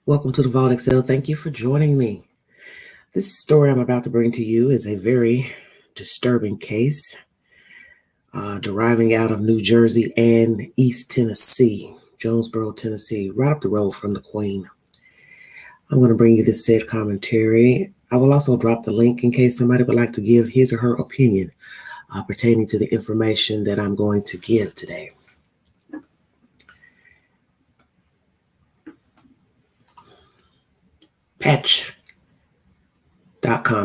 Welcome to the Vault Excel. Thank you for joining me. This story I'm about to bring to you is a very disturbing case deriving out of New Jersey and East Tennessee, Jonesboro, Tennessee, right up the road from the Queen. I'm going to bring you this said commentary. I will also drop the link in case somebody would like to give his or her opinion pertaining to the information that I'm going to give today. Patch.com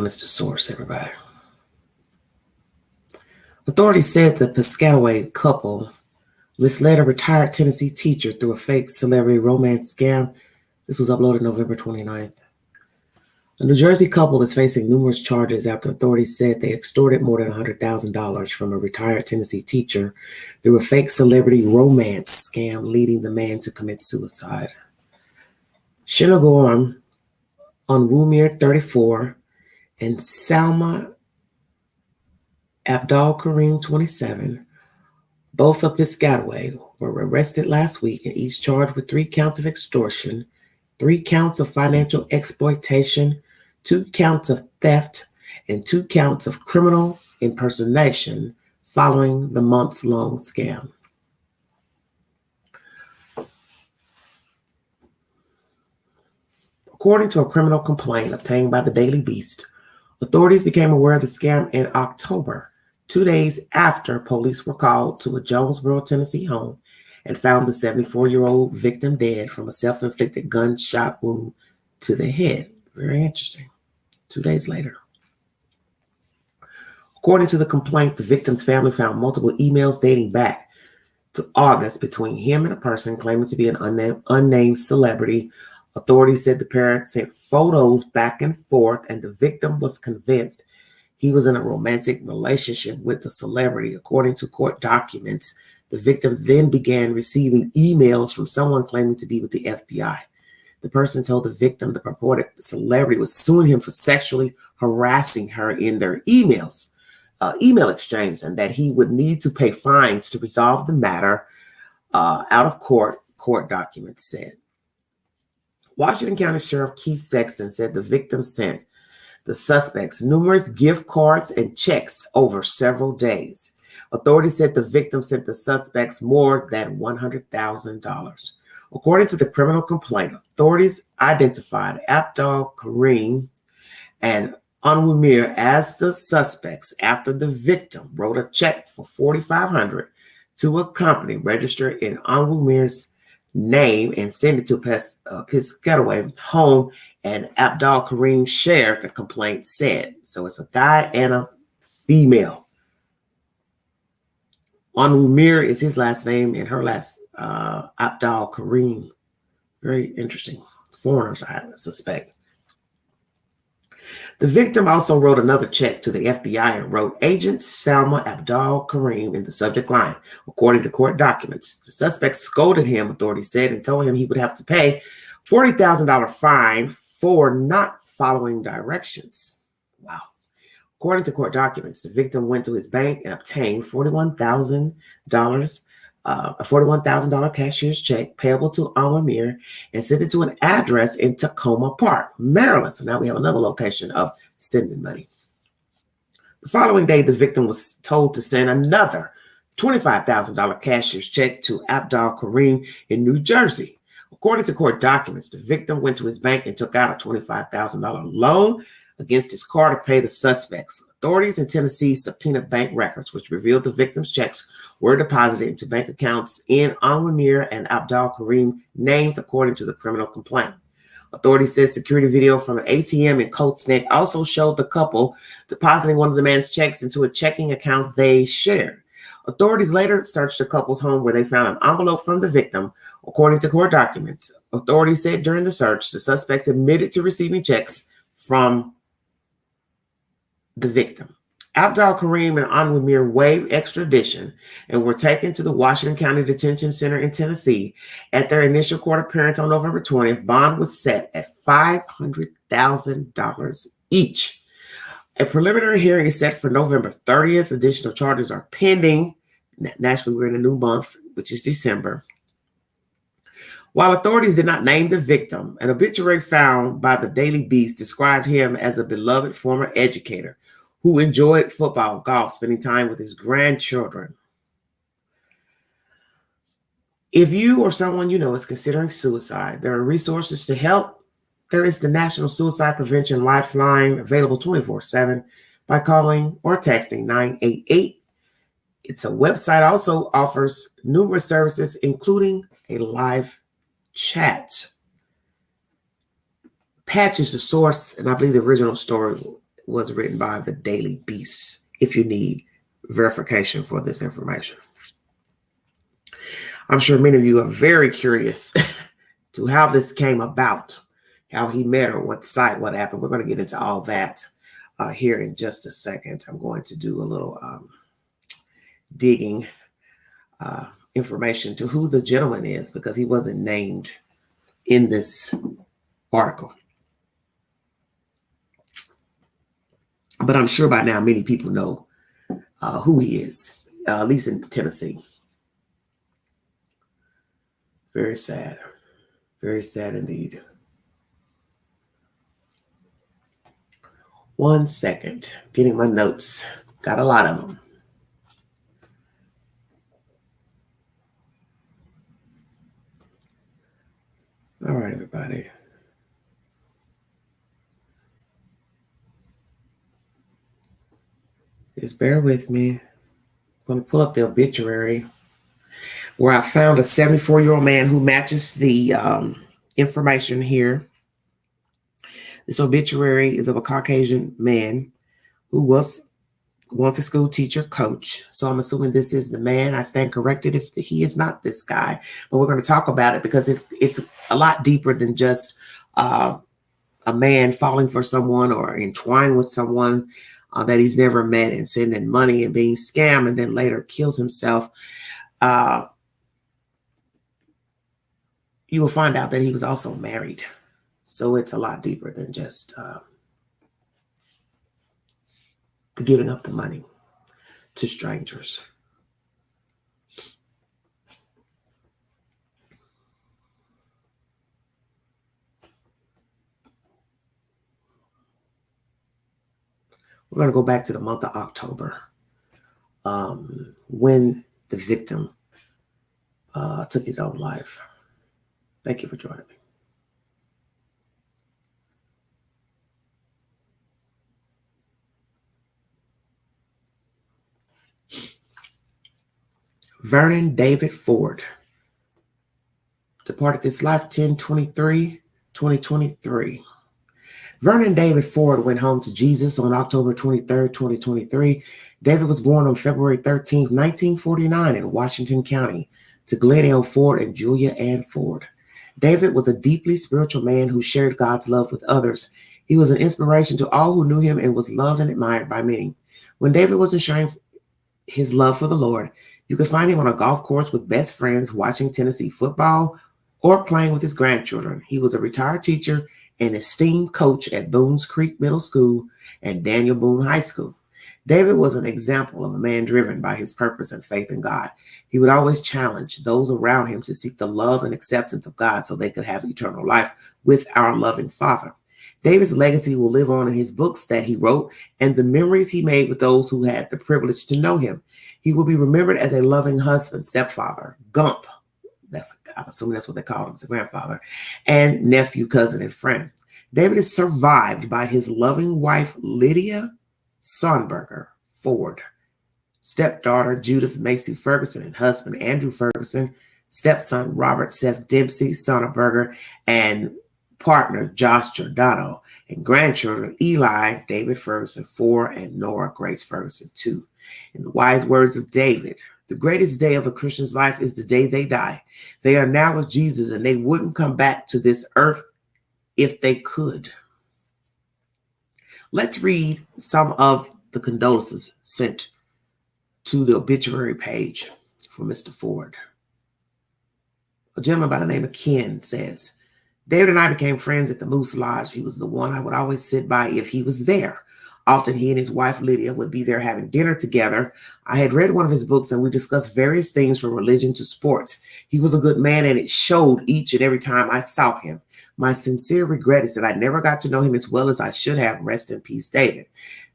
is the source, everybody. Authorities said the Piscataway couple misled a retired Tennessee teacher through a fake celebrity romance scam. This was uploaded November 29th. A New Jersey couple is facing numerous charges after authorities said they extorted more than $100,000 from a retired Tennessee teacher through a fake celebrity romance scam, leading the man to commit suicide. Shinagorm Onwumir, 34, and Salma Abdul Karim, 27, both of Piscataway, were arrested last week and each charged with 3 counts of extortion, 3 counts of financial exploitation, 2 counts of theft, and 2 counts of criminal impersonation following the months-long scam. According to a criminal complaint obtained by the Daily Beast, authorities became aware of the scam in October, 2 days after police were called to a Jonesboro, Tennessee home and found the 74-year-old victim dead from a self-inflicted gunshot wound to the head. Very interesting. 2 days later. According to the complaint, the victim's family found multiple emails dating back to August between him and a person claiming to be an unnamed celebrity. Authorities said the pair sent photos back and forth, and the victim was convinced he was in a romantic relationship with the celebrity. According to court documents, the victim then began receiving emails from someone claiming to be with the FBI. The person told the victim the purported celebrity was suing him for sexually harassing her in their email exchange, and that he would need to pay fines to resolve the matter out of court documents said. Washington County Sheriff Keith Sexton said the victim sent the suspects numerous gift cards and checks over several days. Authorities said the victim sent the suspects more than $100,000. According to the criminal complaint, authorities identified Abdul Karim and Onwumir as the suspects after the victim wrote a check for $4,500 to a company registered in Onwumir's name and sent it to Piscataway home, and Abdul Karim shared, the complaint said. So it's a guy and a female. Onwumir is his last name and her last, Abdul Karim. Very interesting. Foreigners, I suspect. The victim also wrote another check to the FBI and wrote Agent Salma Abdul Karim in the subject line. According to court documents, the suspect scolded him, authorities said, and told him he would have to pay $40,000 fine for not following directions. Wow. According to court documents, the victim went to his bank and obtained $41,000, a $41,000 cashier's check payable to Onwumir, and sent it to an address in Tacoma Park, Maryland. So now we have another location of sending money. The following day, the victim was told to send another $25,000 cashier's check to Abdul Karim in New Jersey. According to court documents, the victim went to his bank and took out a $25,000 loan against his car to pay the suspects. Authorities in Tennessee subpoenaed bank records, which revealed the victim's checks were deposited into bank accounts in Onwumir and Abdul Karim names, according to the criminal complaint. Authorities said security video from an ATM in Colts Neck also showed the couple depositing one of the man's checks into a checking account they shared. Authorities later searched the couple's home, where they found an envelope from the victim. According to court documents, authorities said during the search, the suspects admitted to receiving checks from the victim. Abdul Karim and Onwumir waived extradition and were taken to the Washington County Detention Center in Tennessee. At their initial court appearance on November 20th, bond was set at $500,000 each. A preliminary hearing is set for November 30th. Additional charges are pending. Naturally, we're in a new month, which is December. While authorities did not name the victim, an obituary found by the Daily Beast described him as a beloved former educator who enjoyed football, golf, spending time with his grandchildren. If you or someone you know is considering suicide, there are resources to help. There is the National Suicide Prevention Lifeline available 24/7 by calling or texting 988. It's a website also offers numerous services, including a live chat. Patch is the source, and I believe the original story was written by the Daily Beast if you need verification for this information. I'm sure many of you are very curious to how this came about, how he met her, what site, what happened. We're going to get into all that here in just a second. I'm going to do a little digging information to who the gentleman is because he wasn't named in this article. But I'm sure by now many people know who he is, at least in Tennessee. Very sad. Very sad indeed. 1 second. Getting my notes. Got a lot of them. All right, everybody. Just bear with me. I'm going to pull up the obituary where I found a 74-year-old man who matches the information here. This obituary is of a Caucasian man who was once a school teacher coach. So I'm assuming this is the man. I stand corrected if he is not this guy. But we're going to talk about it because it's a lot deeper than just a man falling for someone or entwined with someone that he's never met and sending money and being scammed and then later kills himself. You will find out that he was also married. So it's a lot deeper than just giving up the money to strangers. We're going to go back to the month of October when the victim took his own life. Thank you for joining me. Vernon David Ford departed this life 10/23/2023. Vernon David Ford went home to Jesus on October 23rd, 2023. David was born on February 13th, 1949 in Washington County to Glenn L. Ford and Julia Ann Ford. David was a deeply spiritual man who shared God's love with others. He was an inspiration to all who knew him and was loved and admired by many. When David wasn't sharing his love for the Lord, you could find him on a golf course with best friends watching Tennessee football or playing with his grandchildren. He was a retired teacher and esteemed coach at Boones Creek Middle School and Daniel Boone High School. David was an example of a man driven by his purpose and faith in God. He would always challenge those around him to seek the love and acceptance of God so they could have eternal life with our loving Father. David's legacy will live on in his books that he wrote and the memories he made with those who had the privilege to know him. He will be remembered as a loving husband, stepfather, Gump. I'm assuming that's what they called him, the grandfather, and nephew, cousin, and friend. David is survived by his loving wife, Lydia Sonberger Ford, stepdaughter, Judith Macy Ferguson, and husband, Andrew Ferguson, stepson, Robert Seth Dempsey Sonberger, and partner, Josh Giordano, and grandchildren, Eli, David Ferguson, 4, and Nora Grace Ferguson, 2. In the wise words of David, the greatest day of a Christian's life is the day they die. They are now with Jesus, and they wouldn't come back to this earth if they could. Let's read some of the condolences sent to the obituary page for Mr. Ford. A gentleman by the name of Ken says, David and I became friends at the Moose Lodge. He was the one I would always sit by if he was there. Often he and his wife Lydia would be there having dinner together. I had read one of his books and we discussed various things from religion to sports. He was a good man and it showed each and every time I saw him. My sincere regret is that I never got to know him as well as I should have. Rest in peace, David.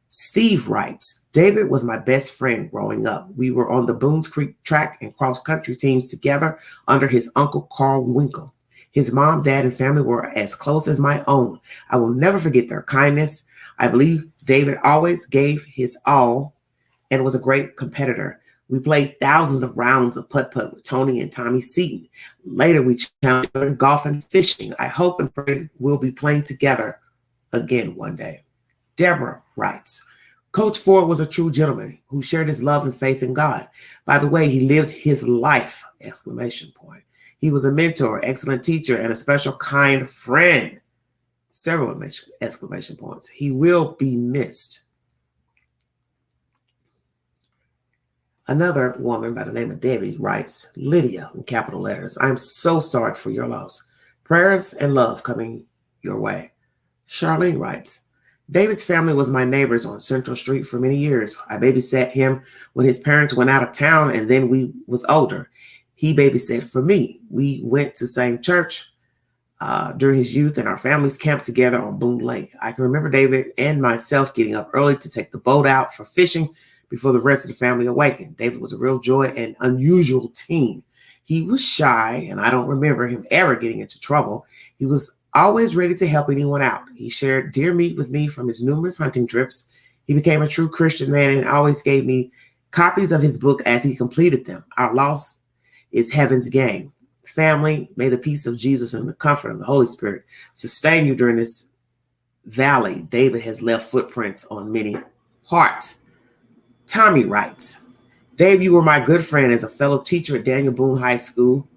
Steve writes, David was my best friend growing up. We were on the Boones Creek track and cross country teams together under his uncle Carl Winkle. His mom, dad, and family were as close as my own. I will never forget their kindness. I believe David always gave his all and was a great competitor. We played thousands of rounds of putt-putt with Tony and Tommy Seaton. Later, we challenged in golf and fishing. I hope and pray we'll be playing together again one day. Deborah writes, Coach Ford was a true gentleman who shared his love and faith in God. By the way, he lived his life! ! He was a mentor, excellent teacher, and a special kind friend. Several exclamation points. He will be missed. Another woman by the name of Debbie writes, Lydia in capital letters, I'm so sorry for your loss. Prayers and love coming your way. Charlene writes, David's family was my neighbors on Central Street for many years. I babysat him when his parents went out of town and then we was older. He babysat for me. We went to same church during his youth and our families camped together on Boone Lake. I can remember David and myself getting up early to take the boat out for fishing before the rest of the family awakened. David was a real joy and unusual teen. He was shy and I don't remember him ever getting into trouble. He was always ready to help anyone out. He shared deer meat with me from his numerous hunting trips. He became a true Christian man and always gave me copies of his book as he completed them. Our loss is heaven's gain. Family, may the peace of Jesus and the comfort of the Holy Spirit sustain you during this valley. David has left footprints on many hearts. Tommy writes, Dave, you were my good friend as a fellow teacher at Daniel Boone High School.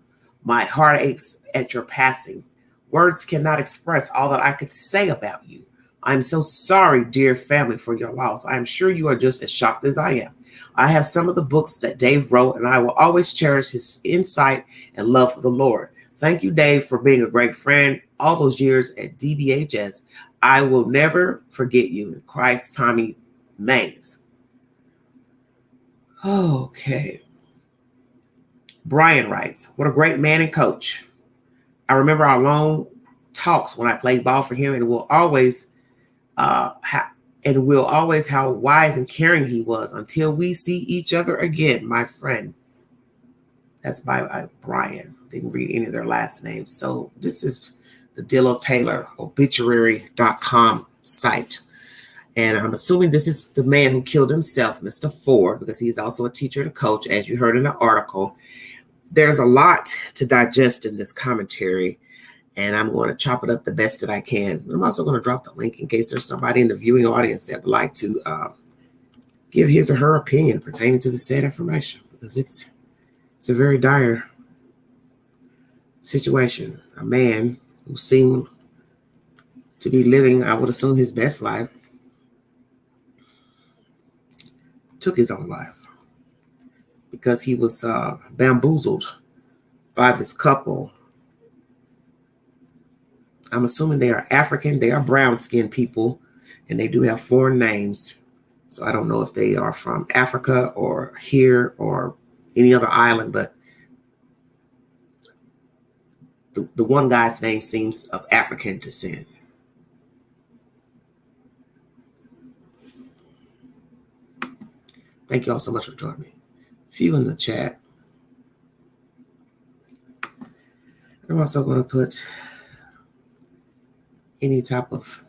My heart aches at your passing. Words cannot express all that I could say about you. I'm so sorry, dear family, for your loss. I am sure you are just as shocked as I am. I have some of the books that Dave wrote, and I will always cherish his insight and love for the Lord. Thank you, Dave, for being a great friend all those years at DBHS. I will never forget you. In Christ, Tommy Mays. Okay. Brian writes, what a great man and coach. I remember our long talks when I played ball for him, and we'll always how wise and caring he was until we see each other again, my friend. That's by Brian. Didn't read any of their last names. So this is the Dillo Taylor obituary.com site. And I'm assuming this is the man who killed himself, Mr. Ford, because he's also a teacher and a coach, as you heard in the article. There's a lot to digest in this commentary, and I'm going to chop it up the best that I can. I'm also going to drop the link in case there's somebody in the viewing audience that would like to give his or her opinion pertaining to the said information, because it's a very dire situation. A man who seemed to be living, I would assume, his best life, took his own life because he was bamboozled by this couple. I'm assuming they are African. They are brown-skinned people, and they do have foreign names. So I don't know if they are from Africa or here or any other island, but the one guy's name seems of African descent. Thank you all so much for joining me. A few in the chat. I'm also going to put any type of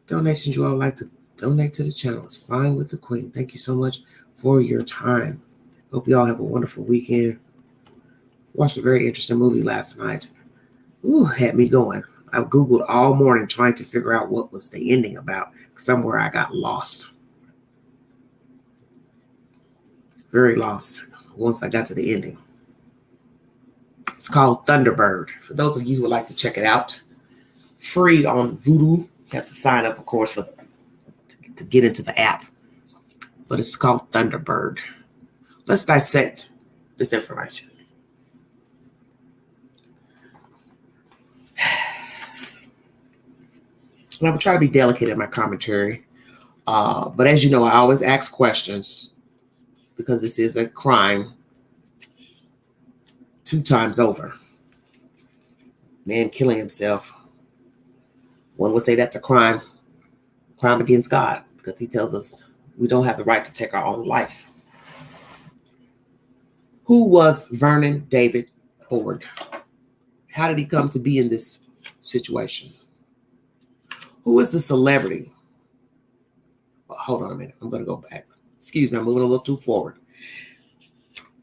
donations you all like to donate to the channel. It's fine with the Queen. Thank you so much for your time. Hope you all have a wonderful weekend. Watched a very interesting movie last night. Ooh, had me going. I Googled all morning trying to figure out what was the ending about. Somewhere I got lost. Very lost once I got to the ending. It's called Thunderbird. For those of you who would like to check it out, free on Vudu. You have to sign up, of course, to get into the app. But it's called Thunderbird. Let's dissect this information. And I will try to be delicate in my commentary. But as you know, I always ask questions because this is a crime 2 times over. Man killing himself. One would say that's a crime against God, because he tells us we don't have the right to take our own life. Who was Vernon David Ford? How did he come to be in this situation? Who is the celebrity? Hold on a minute. I'm going to go back. Excuse me. I'm moving a little too forward.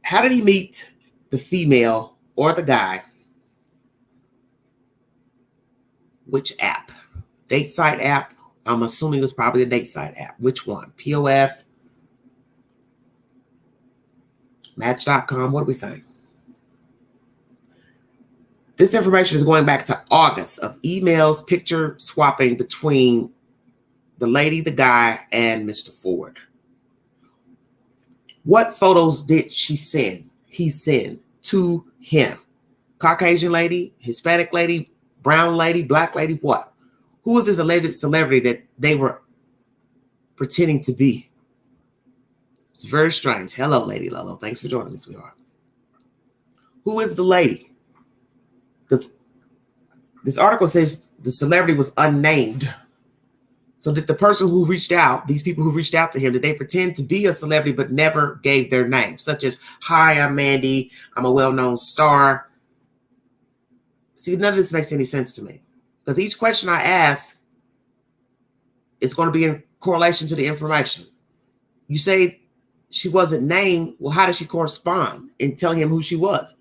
How did he meet the female or the guy? Which app? Date site app? I'm assuming it's probably the date site app. Which one? POF? Match.com? What are we saying? This information is going back to August of emails, picture swapping between the lady, the guy, and Mr. Ford. What photos did she send? He sent to him. Caucasian lady, Hispanic lady, brown lady, black lady, what? Who was this alleged celebrity that they were pretending to be? It's very strange. Hello, Lady Lolo. Thanks for joining me, sweetheart. Who is the lady? Because this article says the celebrity was unnamed. So did the person who reached out, these people who reached out to him, did they pretend to be a celebrity but never gave their name? Such as, hi, I'm Mandy. I'm a well-known star. See, none of this makes any sense to me. Because each question I ask is going to be in correlation to the information. You say she wasn't named. Well, how does she correspond in telling him who she was?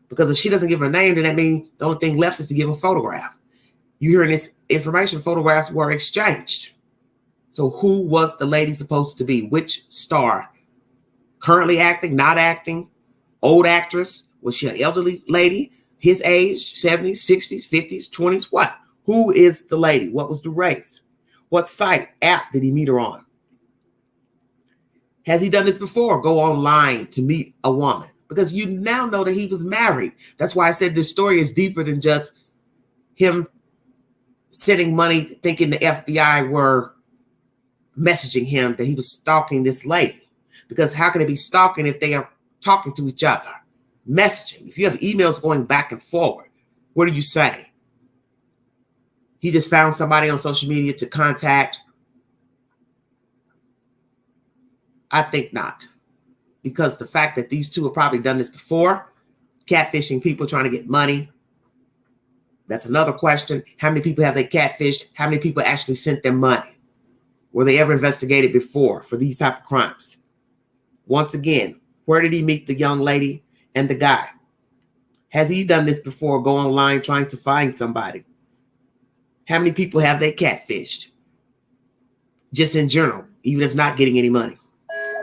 Because if she doesn't give her name, then that means the only thing left is to give a photograph. You hear in this information, photographs were exchanged. So who was the lady supposed to be? Which star? Currently acting, not acting, old actress? Was she an elderly lady? His age, 70s, 60s, 50s, 20s, what? Who is the lady? What was the race? What site, app did he meet her on? Has he done this before? Go online to meet a woman. Because you now know that he was married. That's why I said this story is deeper than just him sending money thinking the FBI were messaging him that he was stalking this lady. Because how can it be stalking if they are talking to each other? Messaging. If you have emails going back and forward, what are you saying? He just found somebody on social media to contact? I think not. Because the fact that these two have probably done this before, catfishing people trying to get money. That's another question. How many people have they catfished? How many people actually sent them money? Were they ever investigated before for these type of crimes? Once again, where did he meet the young lady and the guy? Has he done this before? Go online trying to find somebody. How many people have they catfished? Just in general, even if not getting any money.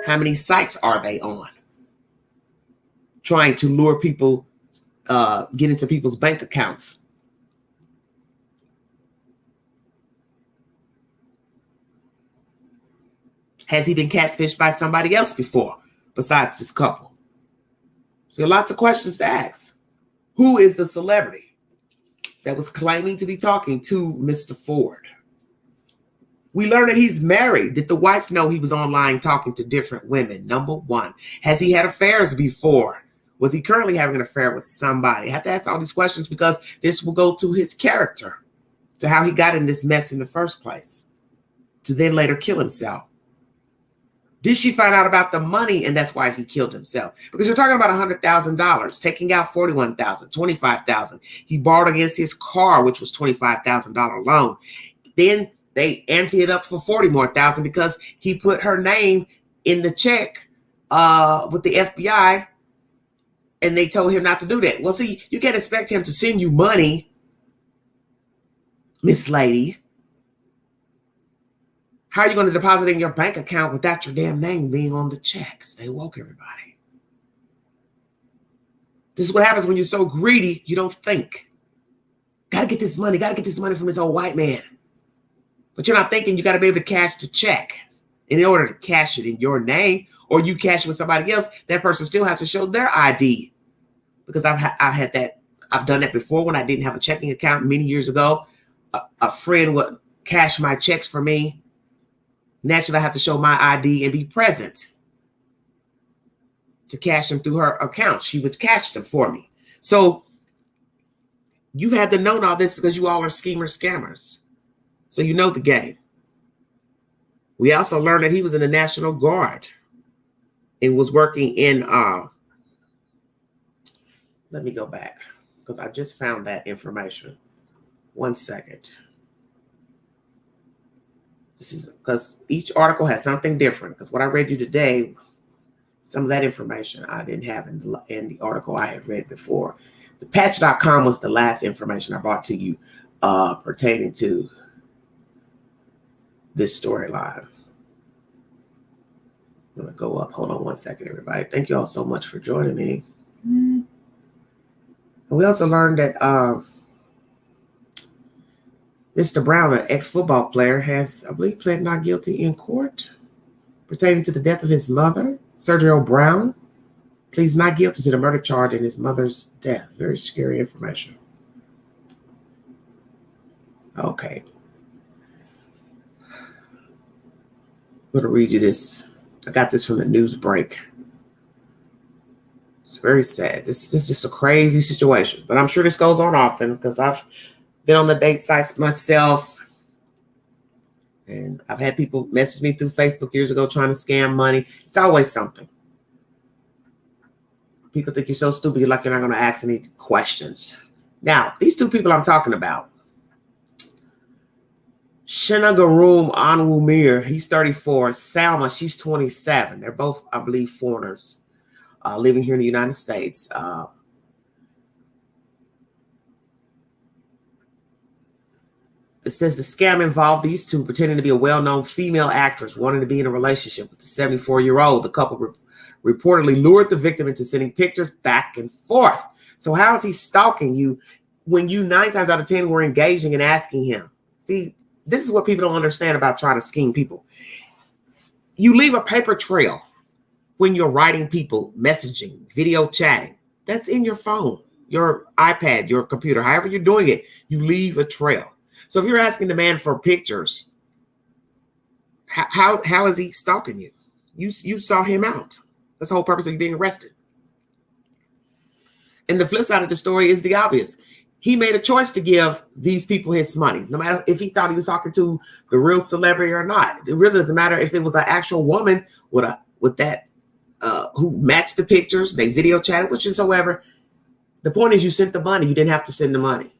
How many sites are they on? Trying to lure people, get into people's bank accounts. Has he been catfished by somebody else before besides this couple? So lots of questions to ask. Who is the celebrity that was claiming to be talking to Mr. Ford? We learned that he's married. Did the wife know he was online talking to different women? Number one. Has he had affairs before? Was he currently having an affair with somebody? I have to ask all these questions because this will go to his character, to how he got in this mess in the first place, to then later kill himself. Did she find out about the money and that's why he killed himself? Because you're talking about $100,000, taking out $41,000, $25,000. He borrowed against his car, which was $25,000 loan. Then they ante it up for $40,000 more because he put her name in the check with the FBI, and they told him not to do that. Well, see, you can't expect him to send you money, Miss Lady. How are you going to deposit in your bank account without your damn name being on the check? Stay woke, everybody. This is what happens when you're so greedy, you don't think. Got to get this money from this old white man. But you're not thinking you got to be able to cash the check. In order to cash it in your name, or you cash it with somebody else, that person still has to show their ID. Because I've done that before when I didn't have a checking account many years ago. A friend would cash my checks for me, Naturally, I have to show my ID and be present to cash them through her account. She would cash them for me. So you've had to know all this because you all are schemers, scammers. So you know the game. We also learned that he was in the National Guard and was working in, let me go back because I just found that information. 1 second. This is because each article has something different. Because what I read you today, some of that information I didn't have in the article I had read before. The patch.com was the last information I brought to you pertaining to this storyline. I'm going to go up. Hold on 1 second, everybody. Thank you all so much for joining me. And we also learned that Mr. Brown, an ex-football player, has, I believe, pled not guilty in court pertaining to the death of his mother. Sergio Brown pleads not guilty to the murder charge in his mother's death. Very scary information. Okay. I'm going to read you this. I got this from the news break. It's very sad. This is just a crazy situation. But I'm sure this goes on often because I've been on the date sites myself. And I've had people message me through Facebook years ago trying to scam money. It's always something. People think you're so stupid, you're like you're not going to ask any questions. Now, these two people I'm talking about, Shinagarum Anwumir, he's 34. Salma, she's 27. They're both, I believe, foreigners living here in the United States. It says the scam involved these two pretending to be a well-known female actress wanting to be in a relationship with the 74-year-old. The couple reportedly lured the victim into sending pictures back and forth. So how is he stalking you when you 9 times out of 10 were engaging and asking him? See, this is what people don't understand about trying to scheme people. You leave a paper trail when you're writing people, messaging, video chatting. That's in your phone, your iPad, your computer, however you're doing it, you leave a trail. So if you're asking the man for pictures, how is he stalking you? You saw him out. That's the whole purpose of you being arrested. And the flip side of the story is the obvious. He made a choice to give these people his money, no matter if he thought he was talking to the real celebrity or not. It really doesn't matter if it was an actual woman with that who matched the pictures, they video chatted, whatsoever. The point is you sent the money. You didn't have to send the money.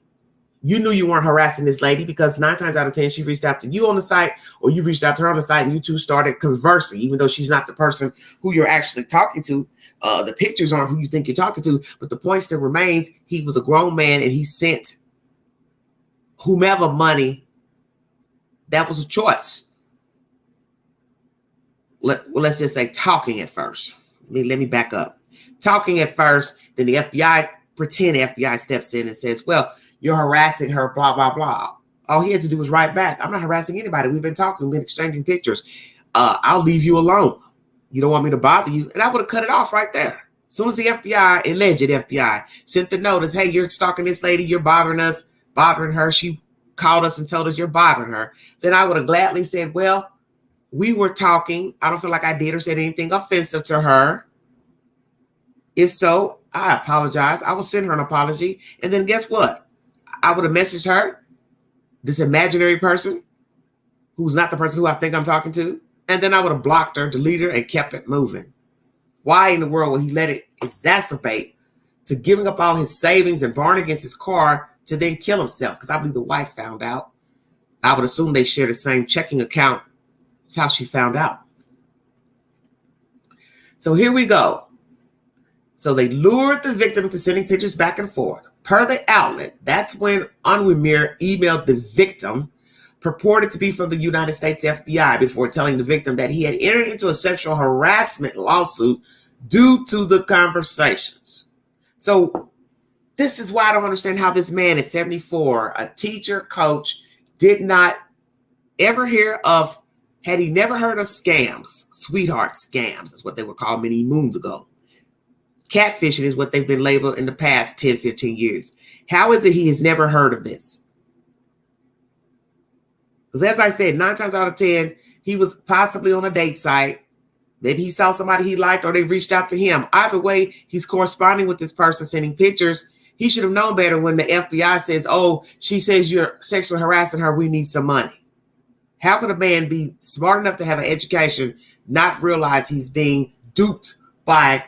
You knew you weren't harassing this lady because 9 times out of 10, she reached out to you on the site or you reached out to her on the site and you two started conversing, even though she's not the person who you're actually talking to. The pictures aren't who you think you're talking to, but the point still remains he was a grown man and he sent whomever money. That was a choice. Let's just say talking at first. Let me back up. Talking at first, then the FBI, pretend FBI steps in and says, well, you're harassing her, blah, blah, blah. All he had to do was write back. I'm not harassing anybody. We've been talking. We've been exchanging pictures. I'll leave you alone. You don't want me to bother you. And I would have cut it off right there. As soon as the FBI, alleged FBI, sent the notice, hey, you're stalking this lady. You're bothering us, bothering her. She called us and told us you're bothering her. Then I would have gladly said, well, we were talking. I don't feel like I did or said anything offensive to her. If so, I apologize. I will send her an apology. And then guess what? I would have messaged her, this imaginary person who's not the person who I think I'm talking to. And then I would have blocked her, deleted her, and kept it moving. Why in the world would he let it exacerbate to giving up all his savings and borrowing against his car to then kill himself? Because I believe the wife found out. I would assume they share the same checking account. That's how she found out. So here we go. So they lured the victim into sending pictures back and forth. Per the outlet, that's when Anwumir emailed the victim, purported to be from the United States FBI, before telling the victim that he had entered into a sexual harassment lawsuit due to the conversations. So this is why I don't understand how this man at 74, a teacher, coach, did not ever hear of, had he never heard of scams, sweetheart scams, that's what they were called many moons ago. Catfishing is what they've been labeled in the past 10, 15 years. How is it he has never heard of this? Because as I said, 9 times out of 10, he was possibly on a date site. Maybe he saw somebody he liked or they reached out to him. Either way, he's corresponding with this person, sending pictures. He should have known better when the FBI says, oh, she says you're sexually harassing her. We need some money. How could a man be smart enough to have an education, not realize he's being duped by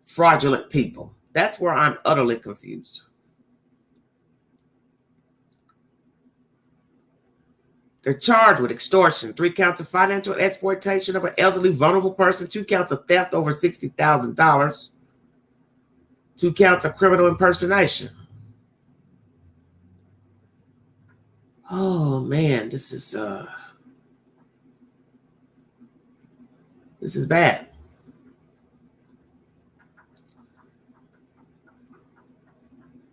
fraudulent people? That's where I'm utterly confused. They're charged with extortion, 3 counts of financial exploitation of an elderly, vulnerable person, 2 counts of theft over $60,000, 2 counts of criminal impersonation. Oh man, this is bad.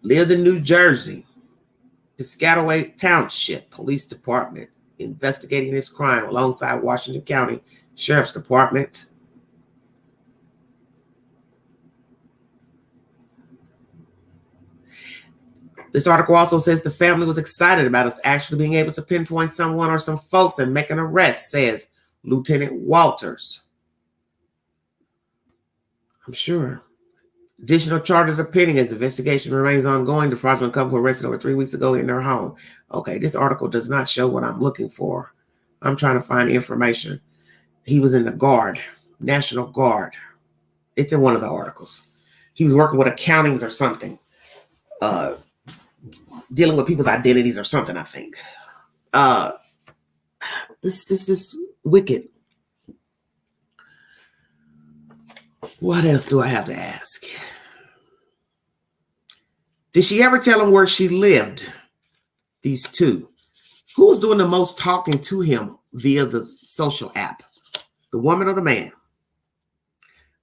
Lived in New Jersey, Piscataway Township Police Department investigating this crime alongside Washington County Sheriff's Department. This article also says the family was excited about us actually being able to pinpoint someone or some folks and make an arrest, says Lieutenant Walters. I'm sure. Additional charges are pending as the investigation remains ongoing. The fraudulent couple were arrested over 3 weeks ago in their home. Okay, this article does not show what I'm looking for. I'm trying to find information. He was in the Guard, National Guard. It's in one of the articles. He was working with accountings or something, dealing with people's identities or something, I think. This is wicked. What else do I have to ask? Did she ever tell him where she lived? These two. Who was doing the most talking to him via the social app? The woman or the man?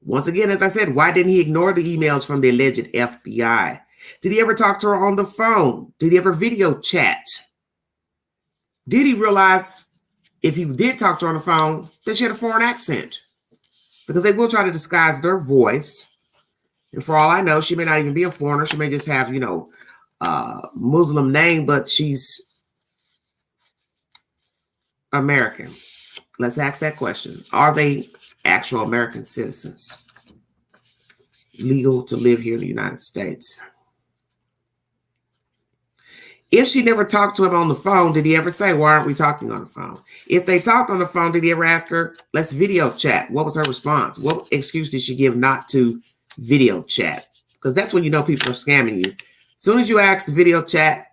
Once again, as I said, why didn't he ignore the emails from the alleged FBI? Did he ever talk to her on the phone? Did he ever video chat? Did he realize if he did talk to her on the phone that she had a foreign accent? Because they will try to disguise their voice. And for all I know, she may not even be a foreigner. She may just have, Muslim name, but she's American. Let's ask that question. Are they actual American citizens? Legal to live here in the United States? If she never talked to him on the phone, did he ever say, why aren't we talking on the phone? If they talked on the phone, did he ever ask her, let's video chat? What was her response? What excuse did she give not to video chat? Because that's when you know people are scamming you. As soon as you ask to video chat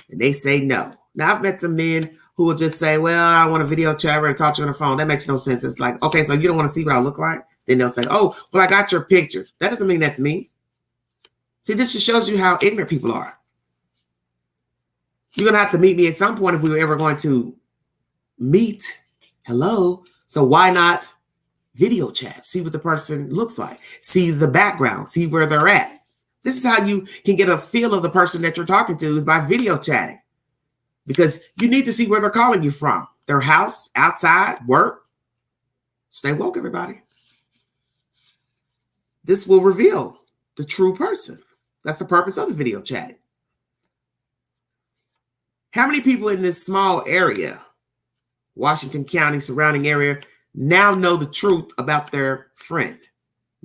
and they say no. Now, I've met some men who will just say, well, I want a video chat. I rather talk to you on the phone. That makes no sense. It's like, okay, so you don't want to see what I look like? Then they'll say, oh, well, I got your picture. That doesn't mean that's me. See, this just shows you how ignorant people are. You're going to have to meet me at some point if we were ever going to meet. Hello. So why not video chat? See what the person looks like. See the background. See where they're at. This is how you can get a feel of the person that you're talking to, is by video chatting. Because you need to see where they're calling you from. Their house, outside, work. Stay woke, everybody. This will reveal the true person. That's the purpose of the video chatting. How many people in this small area, Washington County, surrounding area, now know the truth about their friend,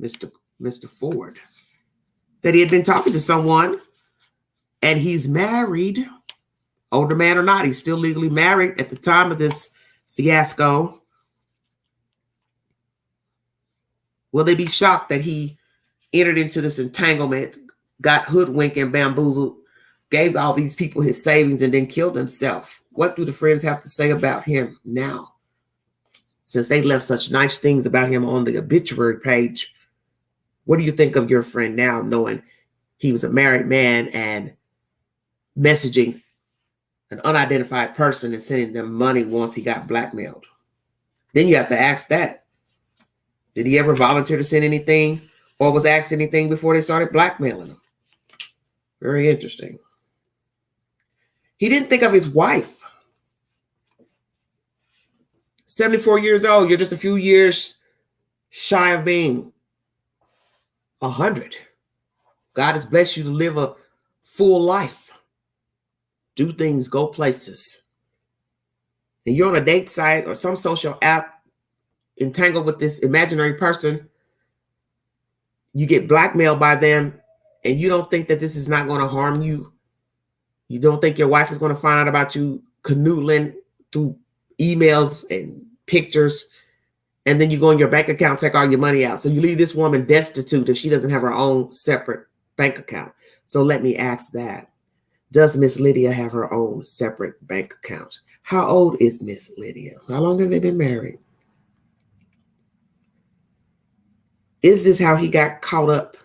Mr. Ford? That he had been talking to someone and he's married, older man or not, he's still legally married at the time of this fiasco. Will they be shocked that he entered into this entanglement, got hoodwinked and bamboozled, gave all these people his savings, and then killed himself? What do the friends have to say about him now? Since they left such nice things about him on the obituary page, what do you think of your friend now, knowing he was a married man and messaging an unidentified person and sending them money once he got blackmailed? Then you have to ask that. Did he ever volunteer to send anything or was asked anything before they started blackmailing him? Very interesting. He didn't think of his wife. 74 years old. You're just a few years shy of being 100. God has blessed you to live a full life. Do things, go places. and you're on a date site or some social app entangled with this imaginary person, you get blackmailed by them, and you don't think that this is not going to harm you. You don't think your wife is going to find out about you canoodling through emails and pictures, and then you go in your bank account, take all your money out. So you leave this woman destitute if she doesn't have her own separate bank account. So let me ask that. Does Miss Lydia have her own separate bank account? How old is Miss Lydia? How long have they been married? Is this how he got caught up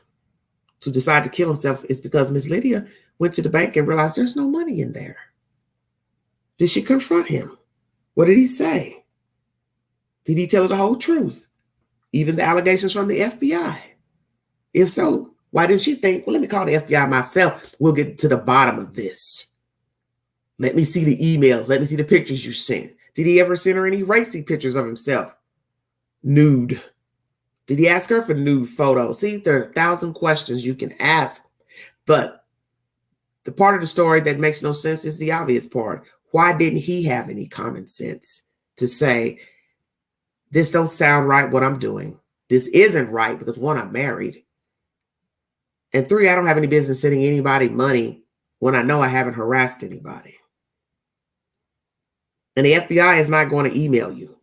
to decide to kill himself? It's because Miss Lydia went to the bank and realized there's no money in there. Did she confront him? What did he say? Did he tell her the whole truth? Even the allegations from the FBI? If so, why didn't she think, well, let me call the FBI myself. We'll get to the bottom of this. Let me see the emails. Let me see the pictures you sent. Did he ever send her any racy pictures of himself? Nude. Did he ask her for nude photos? See, there are 1,000 questions you can ask. But the part of the story that makes no sense is the obvious part. Why didn't he have any common sense to say, this don't sound right what I'm doing. This isn't right because 1, I'm married. And 3, I don't have any business sending anybody money when I know I haven't harassed anybody. And the FBI is not going to email you.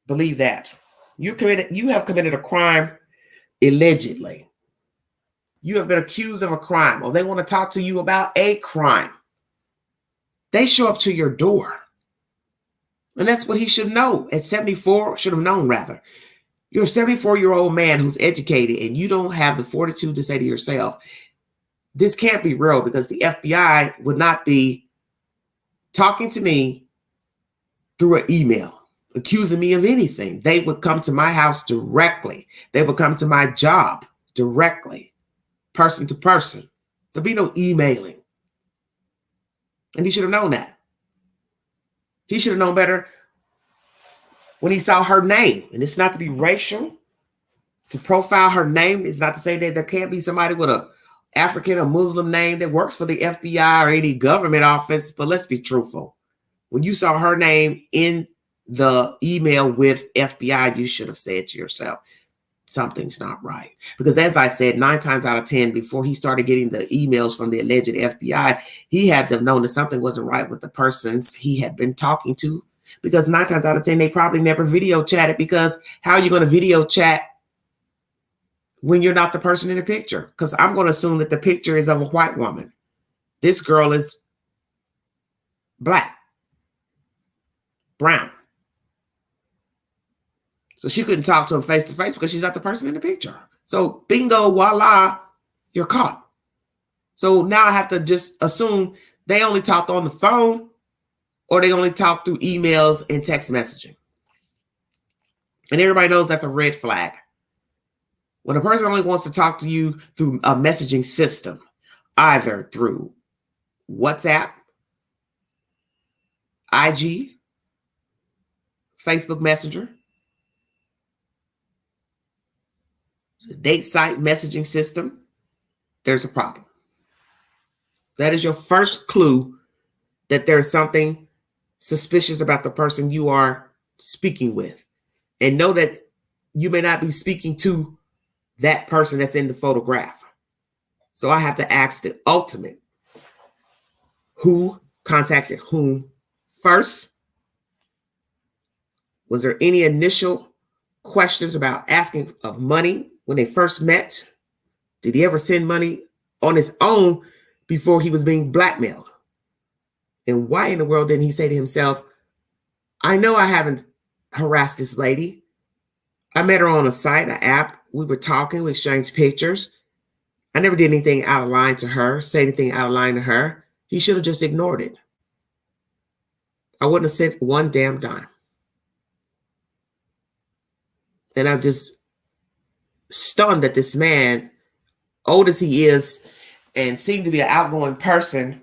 Believe that. You have committed a crime allegedly. You have been accused of a crime, or they want to talk to you about a crime. They show up to your door. And that's what he should know. At 74, should have known rather. You're a 74-year-old man who's educated, and you don't have the fortitude to say to yourself, this can't be real, because the FBI would not be talking to me through an email, accusing me of anything. They would come to my house directly. They would come to my job directly, person to person. There'd be no emailing. And he should have known that. He should have known better when he saw her name. And it's not to be racial. To profile her name is not to say that there can't be somebody with a African or Muslim name that works for the FBI or any government office. But let's be truthful. When you saw her name in the email with FBI, you should have said to yourself, something's not right. Because as I said, 9 times out of 10, before he started getting the emails from the alleged FBI, he had to have known that something wasn't right with the persons he had been talking to. Because 9 times out of 10, they probably never video chatted, because how are you going to video chat when you're not the person in the picture? Because I'm going to assume that the picture is of a white woman. This girl is black, brown. So she couldn't talk to him face to face because she's not the person in the picture. So bingo, voila, you're caught. So now I have to just assume they only talked on the phone, or they only talked through emails and text messaging. And everybody knows that's a red flag. When a person only wants to talk to you through a messaging system, either through WhatsApp, IG, Facebook Messenger, the date site messaging system, there's a problem. That is your first clue that there's something suspicious about the person you are speaking with. And know that you may not be speaking to that person that's in the photograph. So I have to ask the ultimate, who contacted whom first? Was there any initial questions about asking of money when they first met? Did he ever send money on his own before he was being blackmailed? And why in the world didn't he say to himself, I know I haven't harassed this lady. I met her on a site, an app. We were talking, we exchanged pictures. I never did anything out of line to her, say anything out of line to her. He should have just ignored it. I wouldn't have sent one damn dime. And I'm just stunned that this man, old as he is, and seemed to be an outgoing person,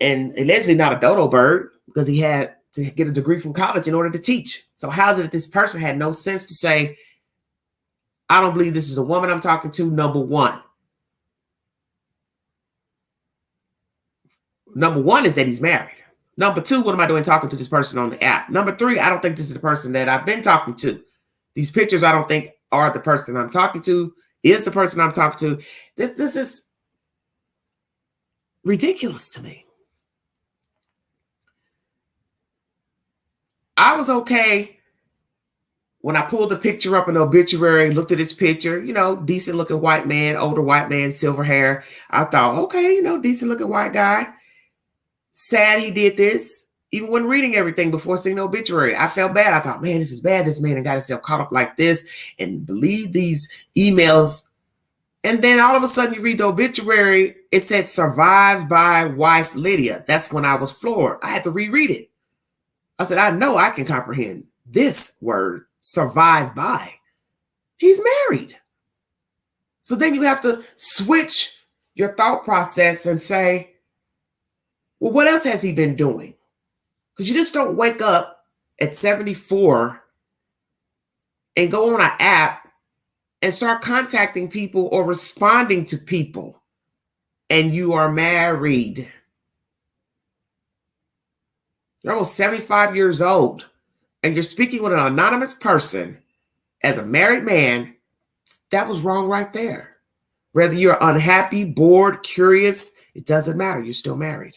and allegedly not a dodo bird, because he had to get a degree from college in order to teach. So how is it that this person had no sense to say, I don't believe this is a woman I'm talking to, number one. Number one is that he's married. Number two, what am I doing talking to this person on the app? Number three, I don't think this is the person that I've been talking to. These pictures, I don't think are the person I'm talking to, is the person I'm talking to. This is ridiculous to me. I was okay when I pulled the picture up in the obituary, looked at his picture, decent looking white man, older white man, silver hair. I thought, okay, decent looking white guy. Sad he did this. Even when reading everything before seeing the obituary, I felt bad. I thought, man, this is bad. This man got himself caught up like this and believed these emails. And then all of a sudden you read the obituary, it said survived by wife Lydia. That's when I was floored. I had to reread it. I said, I know I can comprehend this word, survived by. He's married. So then you have to switch your thought process and say, well, what else has he been doing? Because you just don't wake up at 74 and go on an app and start contacting people or responding to people, and you are married. You're almost 75 years old, and you're speaking with an anonymous person as a married man. That was wrong right there. Whether you're unhappy, bored, curious, it doesn't matter. You're still married.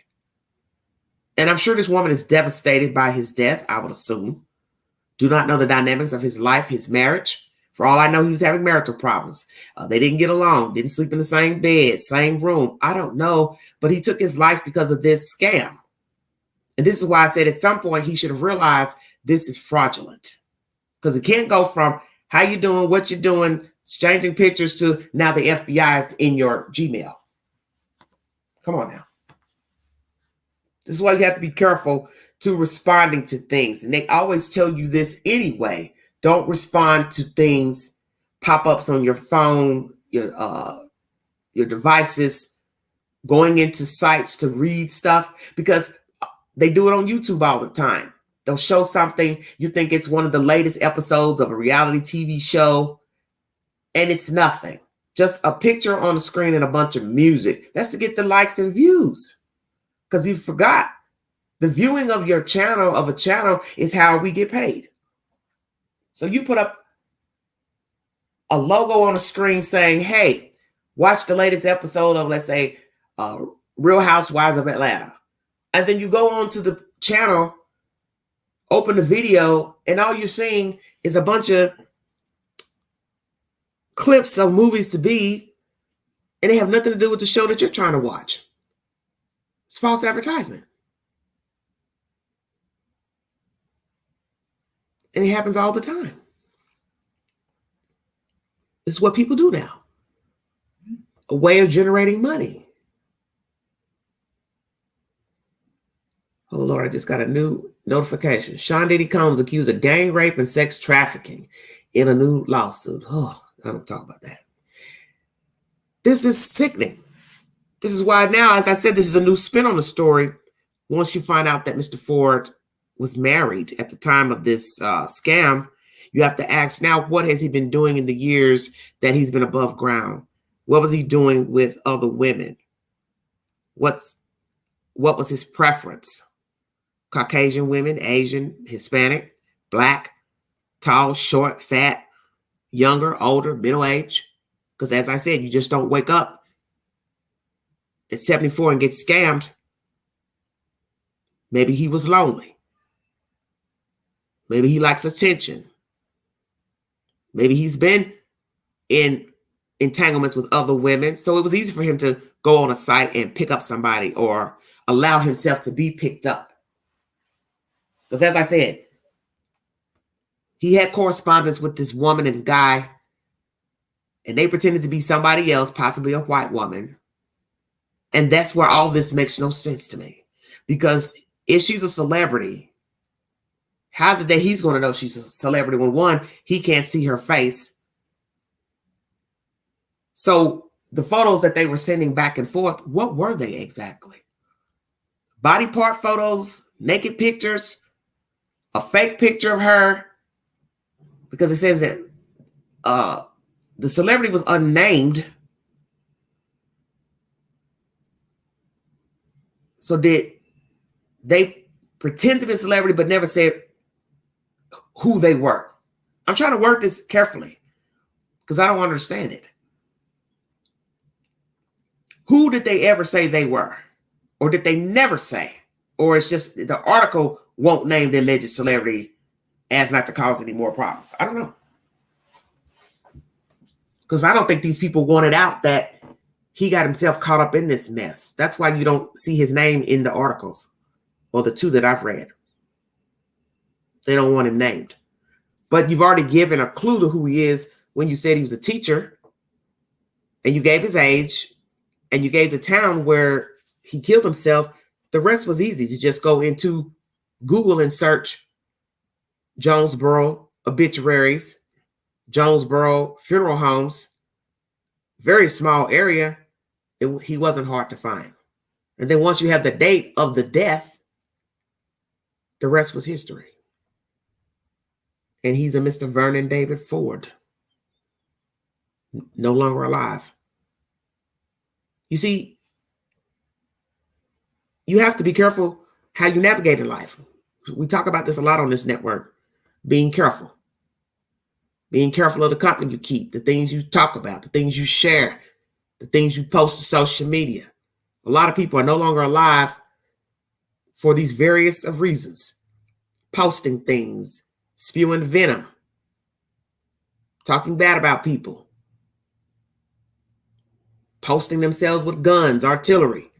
And I'm sure this woman is devastated by his death, I would assume. Do not know the dynamics of his life, his marriage. For all I know, he was having marital problems. They didn't get along, didn't sleep in the same bed, same room. I don't know, but he took his life because of this scam. And this is why I said at some point he should have realized this is fraudulent. Because it can't go from how you doing, what you're doing, exchanging pictures to now the FBI is in your Gmail. Come on now. This is why you have to be careful to responding to things. And they always tell you this anyway. Don't respond to things, pop-ups on your phone, your devices, going into sites to read stuff, because they do it on YouTube all the time. They'll show something, you think it's one of the latest episodes of a reality TV show, and it's nothing. Just a picture on the screen and a bunch of music. That's to get the likes and views. Because you forgot, the viewing of your channel, of a channel, is how we get paid. So you put up a logo on the screen saying, hey, watch the latest episode of, let's say, Real Housewives of Atlanta. And then you go on to the channel, open the video, and all you're seeing is a bunch of clips of movies to be, and they have nothing to do with the show that you're trying to watch. It's false advertisement. And it happens all the time. It's what people do now. A way of generating money. Oh, Lord, I just got a new notification. Sean Diddy Combs accused of gang rape and sex trafficking in a new lawsuit. Oh, I don't talk about that. This is sickening. This is why now, as I said, this is a new spin on the story. Once you find out that Mr. Ford was married at the time of this scam, you have to ask now, what has he been doing in the years that he's been above ground? What was he doing with other women? What was his preference? Caucasian women, Asian, Hispanic, Black, tall, short, fat, younger, older, middle age? Because as I said, you just don't wake up at 74 and get scammed. Maybe he was lonely. Maybe he likes attention. Maybe he's been in entanglements with other women. So it was easy for him to go on a site and pick up somebody or allow himself to be picked up. Because as I said, he had correspondence with this woman and guy, and they pretended to be somebody else, possibly a white woman. And that's where all this makes no sense to me. Because if she's a celebrity, how's it that he's going to know she's a celebrity when, one, he can't see her face? So the photos that they were sending back and forth, what were they exactly? Body part photos, naked pictures, a fake picture of her? Because it says that the celebrity was unnamed. So did they pretend to be a celebrity, but never said who they were. I'm trying to work this carefully because I don't understand it. Who did they ever say they were? Or did they never say? Or it's just the article won't name the alleged celebrity as not to cause any more problems. I don't know. Because I don't think these people wanted out that he got himself caught up in this mess. That's why you don't see his name in the articles, or the two that I've read. They don't want him named. But you've already given a clue to who he is when you said he was a teacher, and you gave his age, and you gave the town where he killed himself. The rest was easy to just go into Google and search Jonesboro obituaries, Jonesboro funeral homes. Very small area. He wasn't hard to find. And then once you have the date of the death, the rest was history. And he's a Mr. Vernon David Ford. No longer alive. You see, you have to be careful how you navigate in life. We talk about this a lot on this network. Being careful. Being careful of the company you keep, the things you talk about, the things you share, the things you post to social media. A lot of people are no longer alive for these various of reasons. Posting things, spewing venom, talking bad about people, posting themselves with guns, artillery,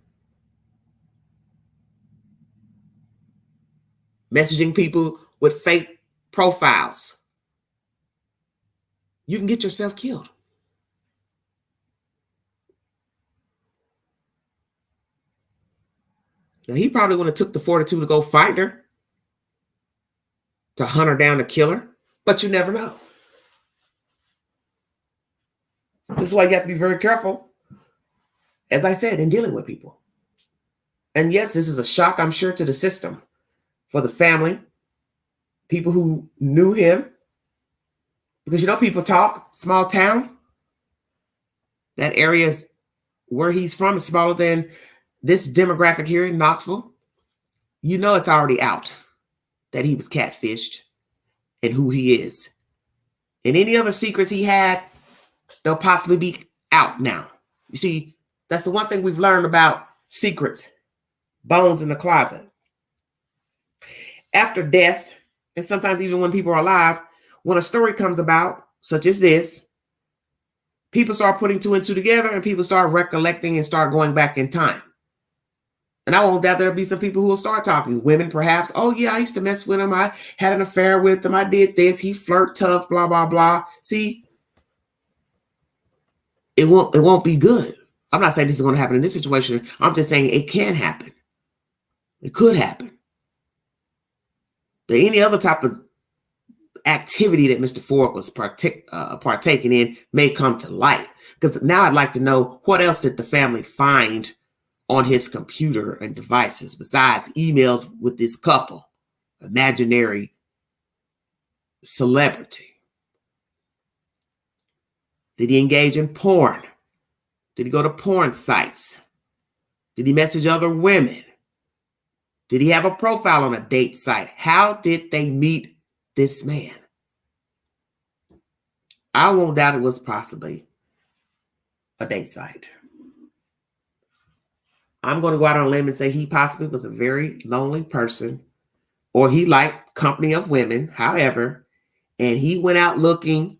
messaging people with fake profiles. You can get yourself killed. Now, he probably would have took the fortitude to go find her, to hunt her down, to kill her, but you never know. This is why you have to be very careful, as I said, in dealing with people. And yes, this is a shock, I'm sure, to the system, for the family, people who knew him, because you know people talk, small town, that area is where he's from is smaller than this demographic here in Knoxville. You know it's already out that he was catfished and who he is. And any other secrets he had, they'll possibly be out now. You see, that's the one thing we've learned about secrets, bones in the closet. After death, and sometimes even when people are alive, when a story comes about, such as this, people start putting two and two together and people start recollecting and start going back in time. And I won't doubt there'll be some people who will start talking. Women, perhaps. Oh, yeah, I used to mess with him. I had an affair with him. I did this. He flirt tough, blah, blah, blah. See, it won't be good. I'm not saying this is going to happen in this situation. I'm just saying it can happen. It could happen. But any other type of activity that Mr. Ford was partaking in may come to light. Because now I'd like to know, what else did the family find on his computer and devices besides emails with this couple, imaginary celebrity? Did he engage in porn? Did he go to porn sites? Did he message other women? Did he have a profile on a date site? How did they meet this man? I won't doubt it was possibly a date site. I'm going to go out on a limb and say he possibly was a very lonely person, or he liked company of women, however, and he went out looking,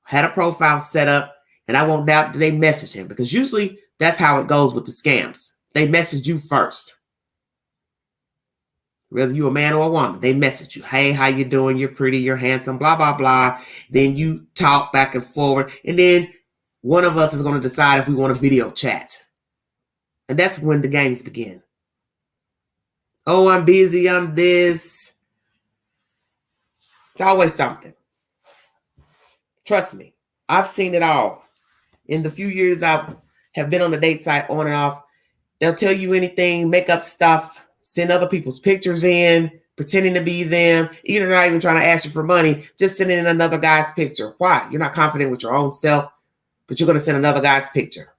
had a profile set up, and I won't doubt that they messaged him, because usually that's how it goes with the scams. They message you first. Whether you're a man or a woman, they message you. Hey, how you doing? You're pretty, you're handsome, blah, blah, blah. Then you talk back and forward. And then one of us is going to decide if we want a video chat. And that's when the games begin. Oh, I'm busy. I'm this. It's always something. Trust me. I've seen it all. In the few years I have been on the date site on and off, they'll tell you anything, make up stuff, send other people's pictures in, pretending to be them. You're not even trying to ask you for money, just sending in another guy's picture. Why? You're not confident with your own self, but you're going to send another guy's picture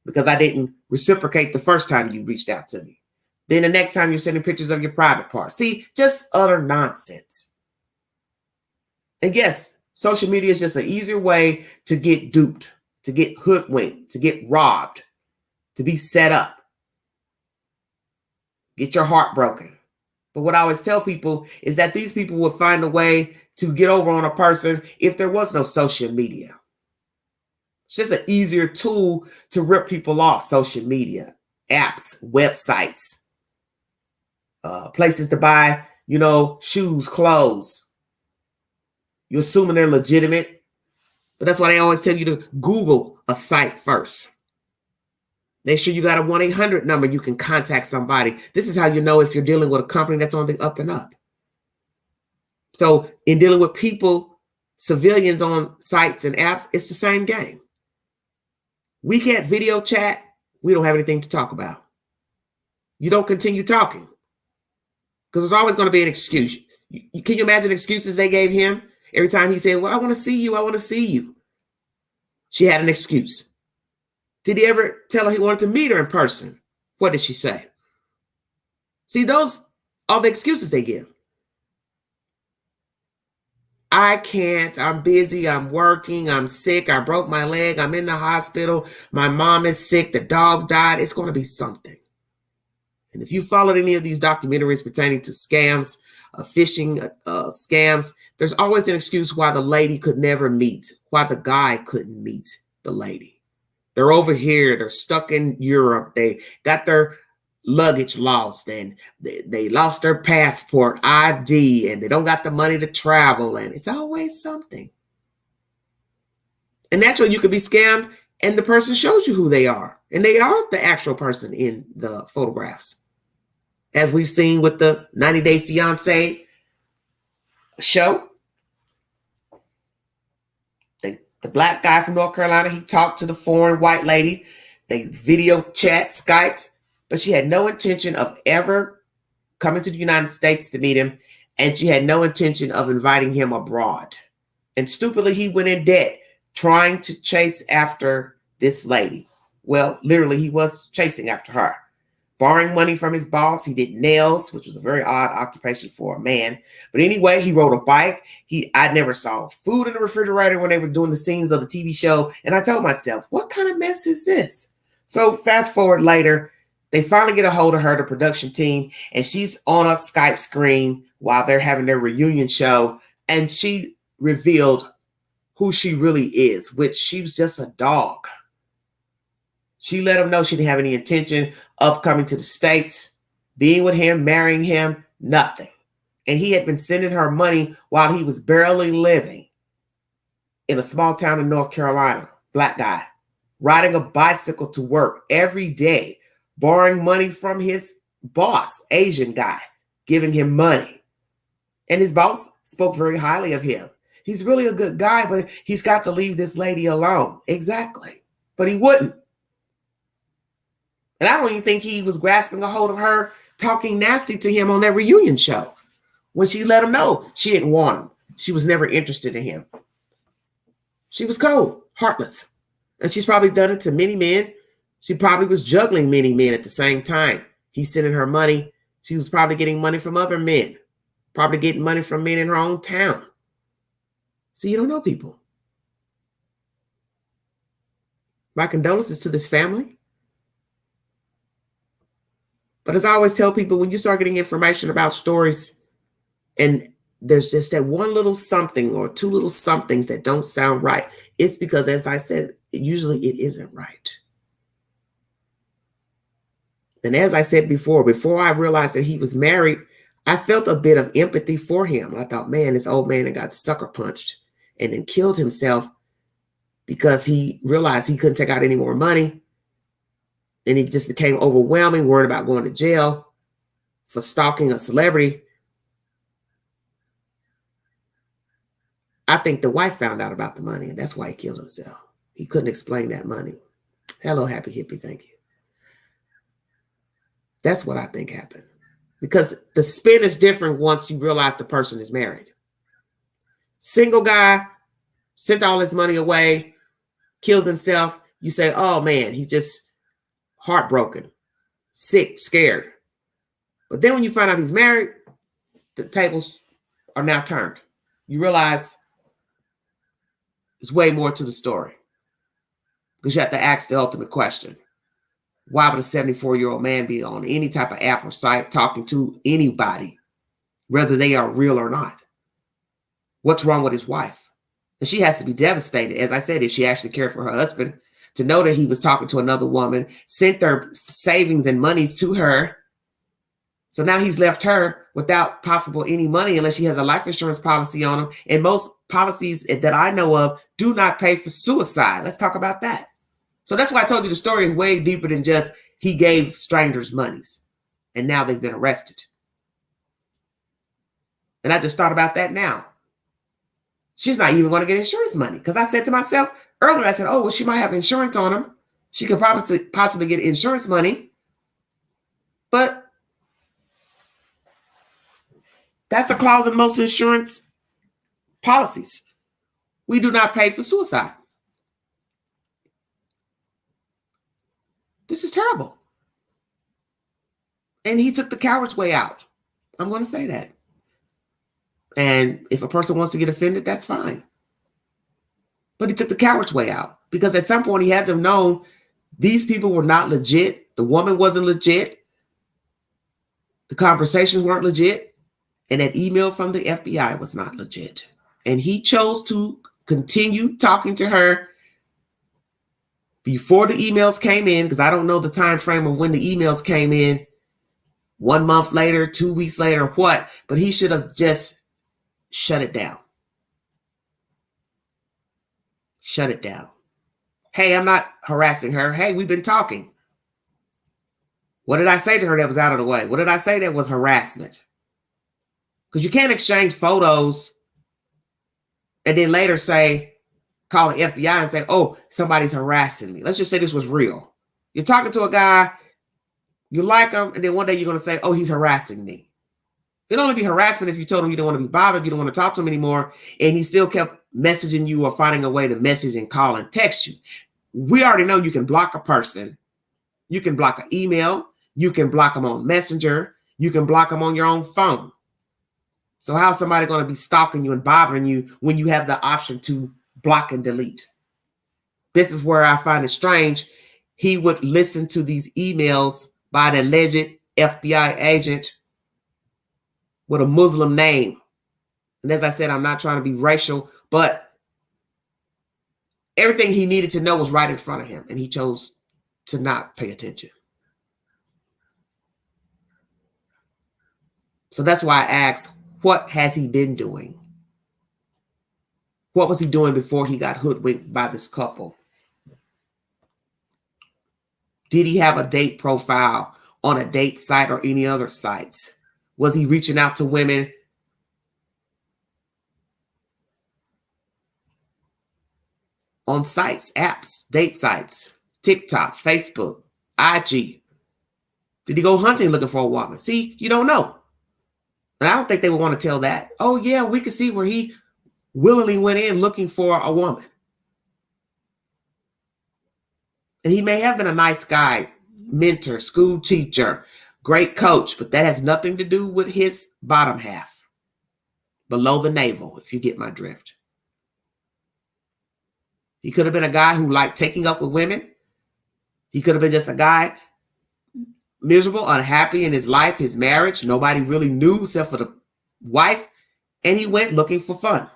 because I didn't reciprocate the first time you reached out to me. Then the next time you're sending pictures of your private parts. See, just utter nonsense. And yes, social media is just an easier way to get duped, to get hoodwinked, to get robbed, to be set up, get your heart broken. But what I always tell people is that these people would find a way to get over on a person if there was no social media. It's just an easier tool to rip people off. Social media, apps, websites, places to buy, shoes, clothes. You're assuming they're legitimate, but that's why they always tell you to Google a site first. Make sure you got a 1-800 number you can contact somebody. This is how you know if you're dealing with a company that's on the up and up. So in dealing with people, civilians on sites and apps, it's the same game. We can't video chat. We don't have anything to talk about. You don't continue talking because there's always going to be an excuse. Can you imagine excuses they gave him? Every time he said, well, I want to see you. I want to see you. She had an excuse. Did he ever tell her he wanted to meet her in person? What did she say? See, those are the excuses they give. I can't. I'm busy. I'm working. I'm sick. I broke my leg. I'm in the hospital. My mom is sick. The dog died. It's going to be something. And if you followed any of these documentaries pertaining to scams, phishing scams, there's always an excuse why the lady could never meet, why the guy couldn't meet the lady. They're over here. They're stuck in Europe. They got their luggage lost and they lost their passport, ID, and they don't got the money to travel. And it's always something. And naturally, you could be scammed and the person shows you who they are. And they are the actual person in the photographs. As we've seen with the 90 Day Fiancé show. The black guy from North Carolina, he talked to the foreign white lady. They video chat, Skyped, but she had no intention of ever coming to the United States to meet him. And she had no intention of inviting him abroad. And stupidly, he went in debt trying to chase after this lady. Well, literally, he was chasing after her. Borrowing money from his boss. He did nails, which was a very odd occupation for a man. But anyway, he rode a bike. I never saw food in the refrigerator when they were doing the scenes of the TV show. And I told myself, what kind of mess is this? So fast forward later, they finally get a hold of her, the production team, and she's on a Skype screen while they're having their reunion show. And she revealed who she really is, which she was just a dog. She let him know she didn't have any intention of coming to the States, being with him, marrying him, nothing. And he had been sending her money while he was barely living in a small town in North Carolina, black guy, riding a bicycle to work every day, borrowing money from his boss, Asian guy, giving him money. And his boss spoke very highly of him. He's really a good guy, but he's got to leave this lady alone. Exactly. But he wouldn't. And I don't even think he was grasping a hold of her, talking nasty to him on that reunion show. When she let him know she didn't want him. She was never interested in him. She was cold, heartless. And she's probably done it to many men. She probably was juggling many men at the same time. He's sending her money. She was probably getting money from other men. Probably getting money from men in her own town. See, you don't know people. My condolences to this family. But as I always tell people, when you start getting information about stories and there's just that one little something or two little somethings that don't sound right, it's because, as I said, usually it isn't right. And as I said before I realized that he was married, I felt a bit of empathy for him. I thought, man, this old man that got sucker punched and then killed himself because he realized he couldn't take out any more money. And he just became overwhelming, worried about going to jail for stalking a celebrity. I think the wife found out about the money, and that's why he killed himself. He couldn't explain that money. Hello, happy hippie, thank you. That's what I think happened. Because the spin is different once you realize the person is married. Single guy, sent all his money away, kills himself. You say, oh man, he's just heartbroken, sick, scared. But then when you find out he's married, the tables are now turned. You realize there's way more to the story. Because you have to ask the ultimate question. Why would a 74-year-old man be on any type of app or site talking to anybody, whether they are real or not? What's wrong with his wife? And she has to be devastated, as I said, if she actually cared for her husband, to know that he was talking to another woman, sent their savings and monies to her. So now he's left her without possible any money unless she has a life insurance policy on him. And most policies that I know of do not pay for suicide. Let's talk about that. So that's why I told you the story is way deeper than just he gave strangers monies and now they've been arrested. And I just thought about that now. She's not even going to get insurance money because I said to myself earlier, I said, oh, well, she might have insurance on him. She could possibly get insurance money. But that's a clause in most insurance policies. We do not pay for suicide. This is terrible. And he took the coward's way out. I'm going to say that. And if a person wants to get offended, that's fine. But he took the coward's way out because at some point he had to have known these people were not legit. The woman wasn't legit. The conversations weren't legit. And that email from the FBI was not legit. And he chose to continue talking to her before the emails came in, because I don't know the time frame of when the emails came in, 1 month later, 2 weeks later, what, but he should have just shut it down. Shut it down. Hey, I'm not harassing her. Hey, we've been talking. What did I say to her that was out of the way? What did I say that was harassment? Because you can't exchange photos and then later say, call the FBI and say, oh, somebody's harassing me. Let's just say this was real. You're talking to a guy, you like him, and then one day you're going to say, oh, he's harassing me. It'd only be harassment if you told him you don't want to be bothered, you don't want to talk to him anymore, and he still kept messaging you or finding a way to message and call and text you. We already know you can block a person. You can block an email. You can block them on Messenger. You can block them on your own phone. So how's somebody going to be stalking you and bothering you when you have the option to block and delete? This is where I find it strange. He would listen to these emails by the alleged FBI agent with a Muslim name. And as I said, I'm not trying to be racial, but everything he needed to know was right in front of him, and he chose to not pay attention. So that's why I asked, what has he been doing? What was he doing before he got hoodwinked by this couple? Did he have a date profile on a date site or any other sites? Was he reaching out to women on sites, apps, date sites, TikTok, Facebook, IG? Did he go hunting looking for a woman? See, you don't know. And I don't think they would want to tell that. Oh, yeah, we could see where he willingly went in looking for a woman. And he may have been a nice guy, mentor, school teacher, great coach, but that has nothing to do with his bottom half, below the navel, if you get my drift. He could have been a guy who liked taking up with women. He could have been just a guy miserable, unhappy in his life, his marriage. Nobody really knew except for the wife. And he went looking for fun.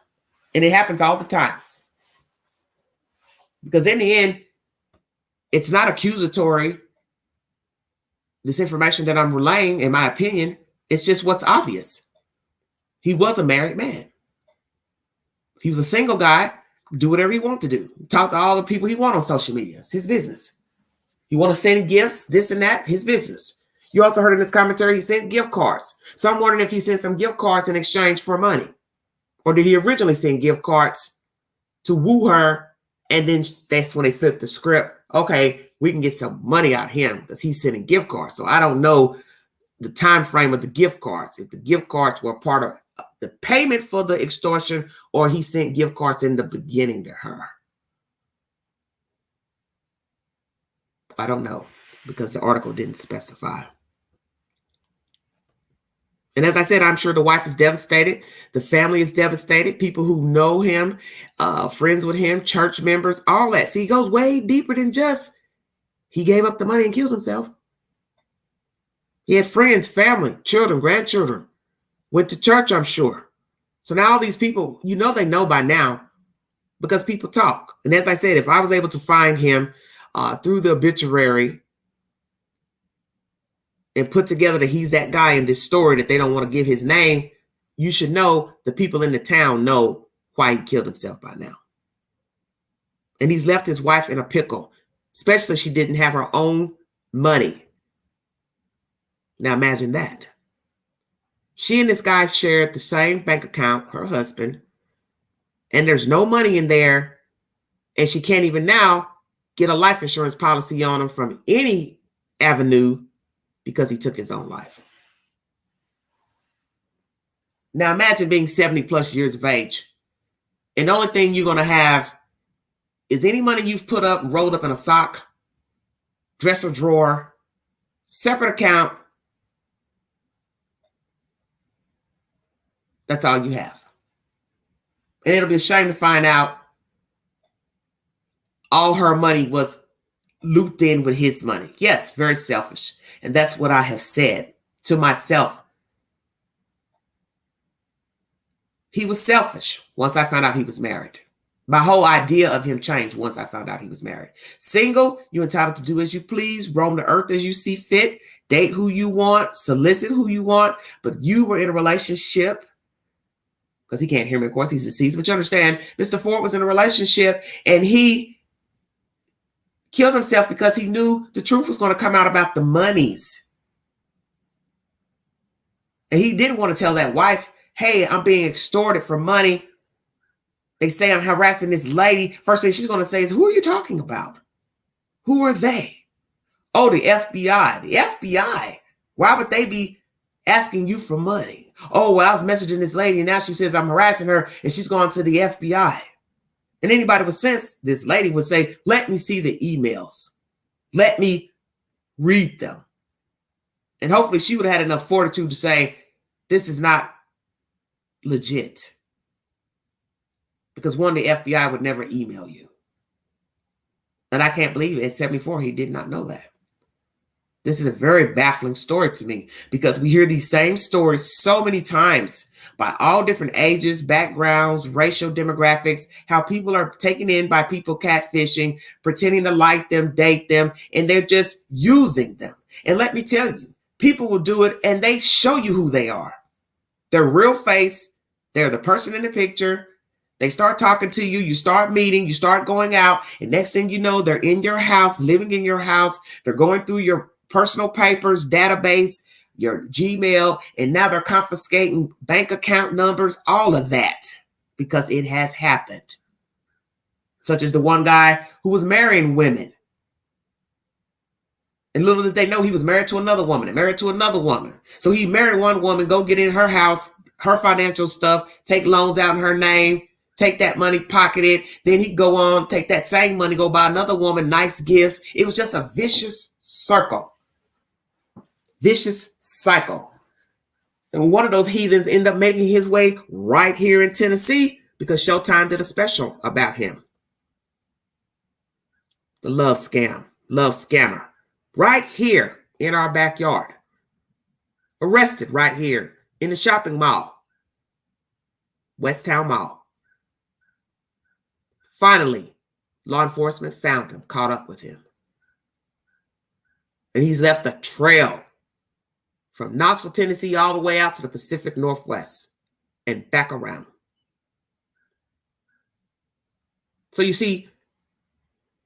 And it happens all the time. Because in the end, it's not accusatory. This information that I'm relaying, in my opinion, it's just what's obvious. He was a married man. If he was a single guy, do whatever he wanted to do. Talk to all the people he wants on social media. It's his business. You want to send gifts, this and that, his business. You also heard in this commentary he sent gift cards. So I'm wondering if he sent some gift cards in exchange for money. Or did he originally send gift cards to woo her, and then that's when they flipped the script? Okay, we can get some money out of him because he's sending gift cards. So I don't know the time frame of the gift cards. If the gift cards were part of the payment for the extortion, or he sent gift cards in the beginning to her. I don't know because the article didn't specify. And as I said, I'm sure the wife is devastated. The family is devastated. People who know him, friends with him, church members, all that. See, he goes way deeper than just he gave up the money and killed himself. He had friends, family, children, grandchildren, went to church, I'm sure. So now all these people, they know by now because people talk. And as I said, if I was able to find him through the obituary and put together that he's that guy in this story that they don't want to give his name, you should know the people in the town know why he killed himself by now. And he's left his wife in a pickle, especially if she didn't have her own money. Now imagine that. She and this guy shared the same bank account, her husband, and there's no money in there, and she can't even now get a life insurance policy on him from any avenue because he took his own life. Now imagine being 70 plus years of age, and the only thing you're going to have is any money you've put up, rolled up in a sock, dresser drawer, separate account. That's all you have. And it'll be a shame to find out all her money was looped in with his money. Yes, very selfish. And that's what I have said to myself. He was selfish once I found out he was married. My whole idea of him changed once I found out he was married. Single, you're entitled to do as you please, roam the earth as you see fit, date who you want, solicit who you want, but you were in a relationship, because he can't hear me, of course, he's deceased, but you understand, Mr. Ford was in a relationship and he killed himself because he knew the truth was going to come out about the monies. And he didn't want to tell that wife, hey, I'm being extorted for money. They say I'm harassing this lady. First thing she's going to say is, who are you talking about? Who are they? Oh, the FBI. The FBI. Why would they be asking you for money? Oh, well, I was messaging this lady and now she says I'm harassing her and she's gone to the FBI. And anybody with sense, this lady would say, let me see the emails. Let me read them. And hopefully she would have had enough fortitude to say, this is not legit. Because one, the FBI would never email you. And I can't believe it. At 74, he did not know that. This is a very baffling story to me because we hear these same stories so many times by all different ages, backgrounds, racial demographics, how people are taken in by people catfishing, pretending to like them, date them, and they're just using them. And let me tell you, people will do it and they show you who they are. Their real face, they're the person in the picture. They start talking to you, you start meeting, you start going out, and next thing you know, they're in your house, living in your house. They're going through your personal papers, database, your Gmail, and now they're confiscating bank account numbers, all of that, because it has happened. Such as the one guy who was marrying women. And little did they know he was married to another woman and married to another woman. So he married one woman, go get in her house, her financial stuff, take loans out in her name, take that money, pocket it. Then he'd go on, take that same money, go buy another woman, nice gifts. It was just a vicious circle. Vicious cycle. And one of those heathens ended up making his way right here in Tennessee because Showtime did a special about him. The love scammer, right here in our backyard. Arrested right here in the shopping mall, West Town Mall. Finally, law enforcement found him, caught up with him. And he's left a trail from Knoxville, Tennessee, all the way out to the Pacific Northwest and back around. So you see,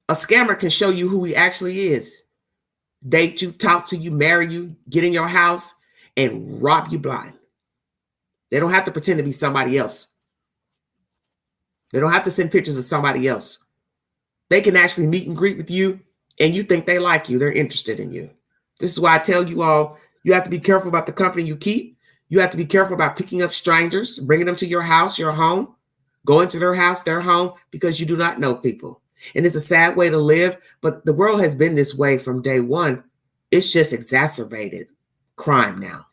a scammer can show you who he actually is. Date you, talk to you, marry you, get in your house, and rob you blind. They don't have to pretend to be somebody else. They don't have to send pictures of somebody else. They can actually meet and greet with you, and you think they like you. They're interested in you. This is why I tell you all, you have to be careful about the company you keep. You have to be careful about picking up strangers, bringing them to your house, your home, going to their house, their home, because you do not know people. And it's a sad way to live, but the world has been this way from day one. It's just exacerbated crime now.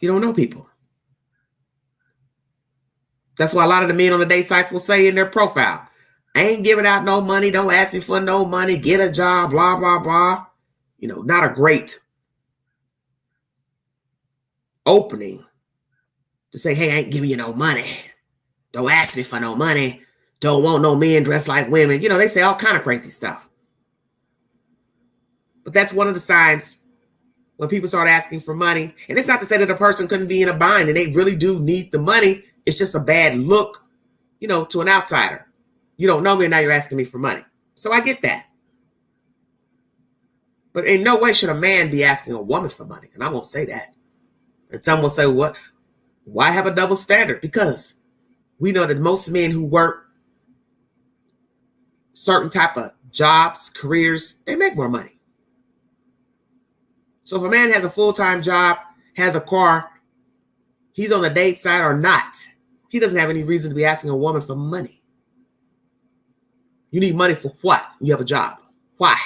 You don't know people. That's why a lot of the men on the date sites will say in their profile, I ain't giving out no money. Don't ask me for no money. Get a job, blah, blah, blah. Not a great opening to say, hey, I ain't giving you no money. Don't ask me for no money. Don't want no men dressed like women. They say all kind of crazy stuff. But that's one of the signs when people start asking for money. And it's not to say that a person couldn't be in a bind and they really do need the money. It's just a bad look, to an outsider. You don't know me and now you're asking me for money. So I get that. But in no way should a man be asking a woman for money. And I won't say that. And some will say, what? Why have a double standard? Because we know that most men who work certain type of jobs, careers, they make more money. So if a man has a full-time job, has a car, he's on the date side or not, he doesn't have any reason to be asking a woman for money. You need money for what? You have a job. Why?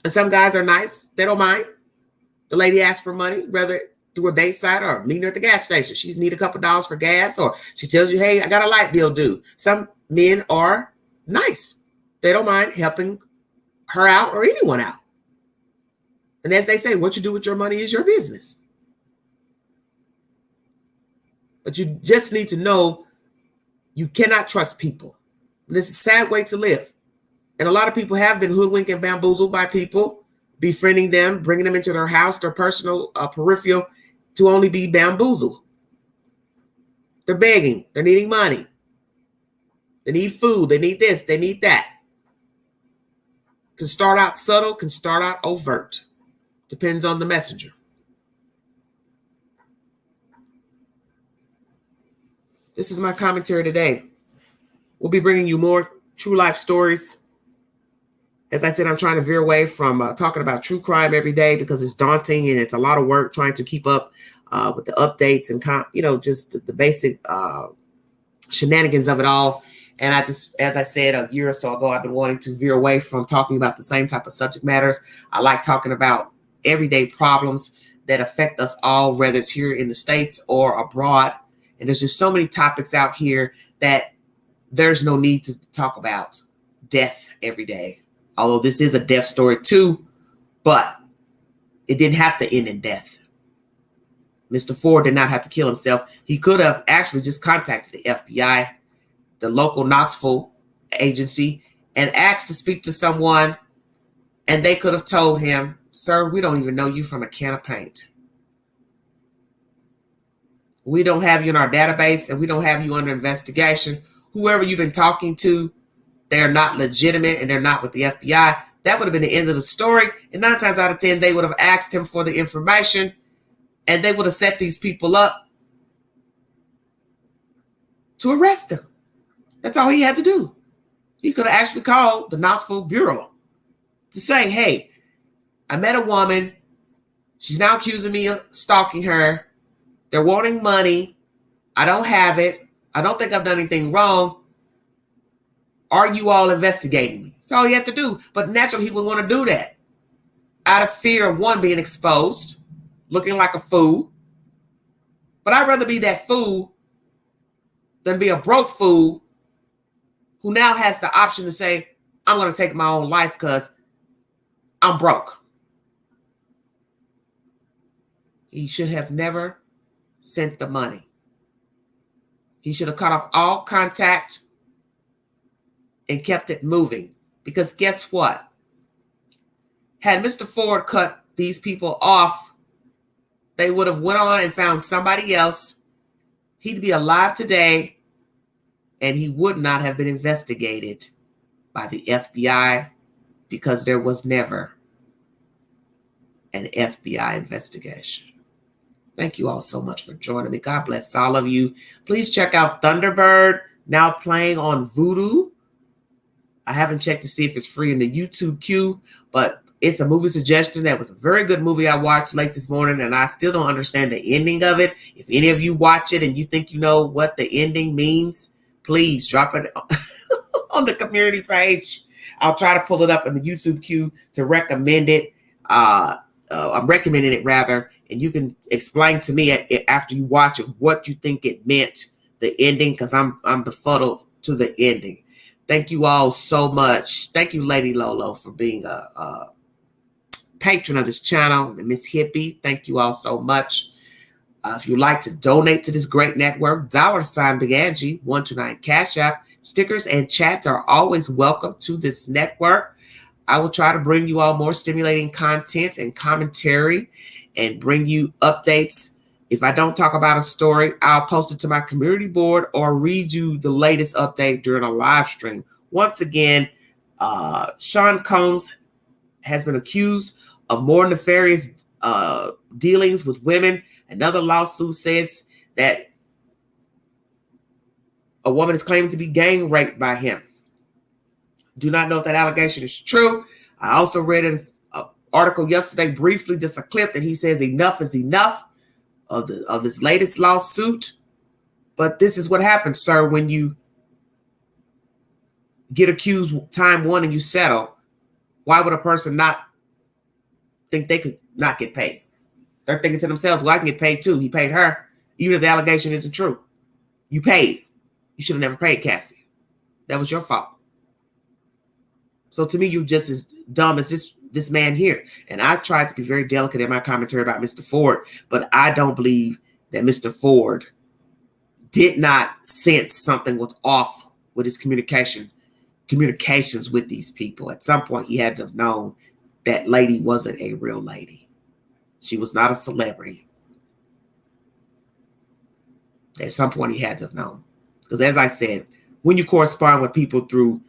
And some guys are nice. They don't mind. The lady asks for money, whether through a date site or meeting her at the gas station. She need a couple dollars for gas, or she tells you, hey, I got a light bill due. Some men are nice. They don't mind helping her out or anyone out. And as they say, what you do with your money is your business. But you just need to know you cannot trust people. And it's a sad way to live. And a lot of people have been hoodwinked and bamboozled by people, befriending them, bringing them into their house, their personal peripheral, to only be bamboozled. They're begging. They're needing money. They need food. They need this. They need that. Can start out subtle, can start out overt. Depends on the messenger. This is my commentary today. We'll be bringing you more true life stories. As I said, I'm trying to veer away from talking about true crime every day because it's daunting and it's a lot of work trying to keep up with the updates and, just the basic shenanigans of it all. And I just, as I said a year or so ago, I've been wanting to veer away from talking about the same type of subject matters. I like talking about everyday problems that affect us all, whether it's here in the States or abroad. And there's just so many topics out here that there's no need to talk about death every day. Although this is a death story too, but it didn't have to end in death. Mr. Ford did not have to kill himself. He could have actually just contacted the FBI, the local Knoxville agency, and asked to speak to someone, and they could have told him, sir, we don't even know you from a can of paint. We don't have you in our database, and we don't have you under investigation. Whoever you've been talking to, they're not legitimate, and they're not with the FBI. That would have been the end of the story. And 9 times out of 10, they would have asked him for the information, and they would have set these people up to arrest him. That's all he had to do. He could have actually called the Knoxville Bureau to say, hey, I met a woman. She's now accusing me of stalking her. They're wanting money. I don't have it. I don't think I've done anything wrong. Are you all investigating me? That's all he had to do. But naturally, he would want to do that out of fear of, one, being exposed, looking like a fool. But I'd rather be that fool than be a broke fool who now has the option to say, I'm going to take my own life because I'm broke. He should have never sent the money. He should have cut off all contact and kept it moving. Because guess what? Had Mr. Ford cut these people off, they would have went on and found somebody else. He'd be alive today, and he would not have been investigated by the FBI because there was never an FBI investigation. Thank you all so much for joining me. God bless all of you. Please check out Thunderbird, now playing on Vudu. I haven't checked to see if it's free in the YouTube queue, but it's a movie suggestion. That was a very good movie I watched late this morning, and I still don't understand the ending of it. If any of you watch it and you think you know what the ending means, please drop it on the community page. I'll try to pull it up in the YouTube queue to recommend it. I'm recommending it rather, and you can explain to me after you watch it what you think it meant, the ending, because I'm befuddled to the ending. Thank you all so much. Thank you, Lady Lolo, for being a patron of this channel, and Miss Hippie. Thank you all so much. If you'd like to donate to this great network, $ Big Angie 129 Cash App. Stickers and chats are always welcome to this network. I will try to bring you all more stimulating content and commentary and bring you updates. If I don't talk about a story, I'll post it to my community board or read you the latest update during a live stream. Once again, Sean Combs has been accused of more nefarious dealings with women. Another lawsuit says that a woman is claiming to be gang raped by him. Do not know if that allegation is true. I also read an article yesterday, briefly, just a clip, that he says enough is enough of this latest lawsuit. But this is what happens, sir, when you get accused time one and you settle. Why would a person not think they could not get paid? They're thinking to themselves, well, I can get paid too. He paid her, even if the allegation isn't true. You paid. You should have never paid Cassie. That was your fault. So to me, you're just as dumb as this man here. And I tried to be very delicate in my commentary about Mr. Ford, but I don't believe that Mr. Ford did not sense something was off with his communications with these people. At some point, he had to have known that lady wasn't a real lady. She was not a celebrity. At some point, he had to have known. Because as I said, when you correspond with people through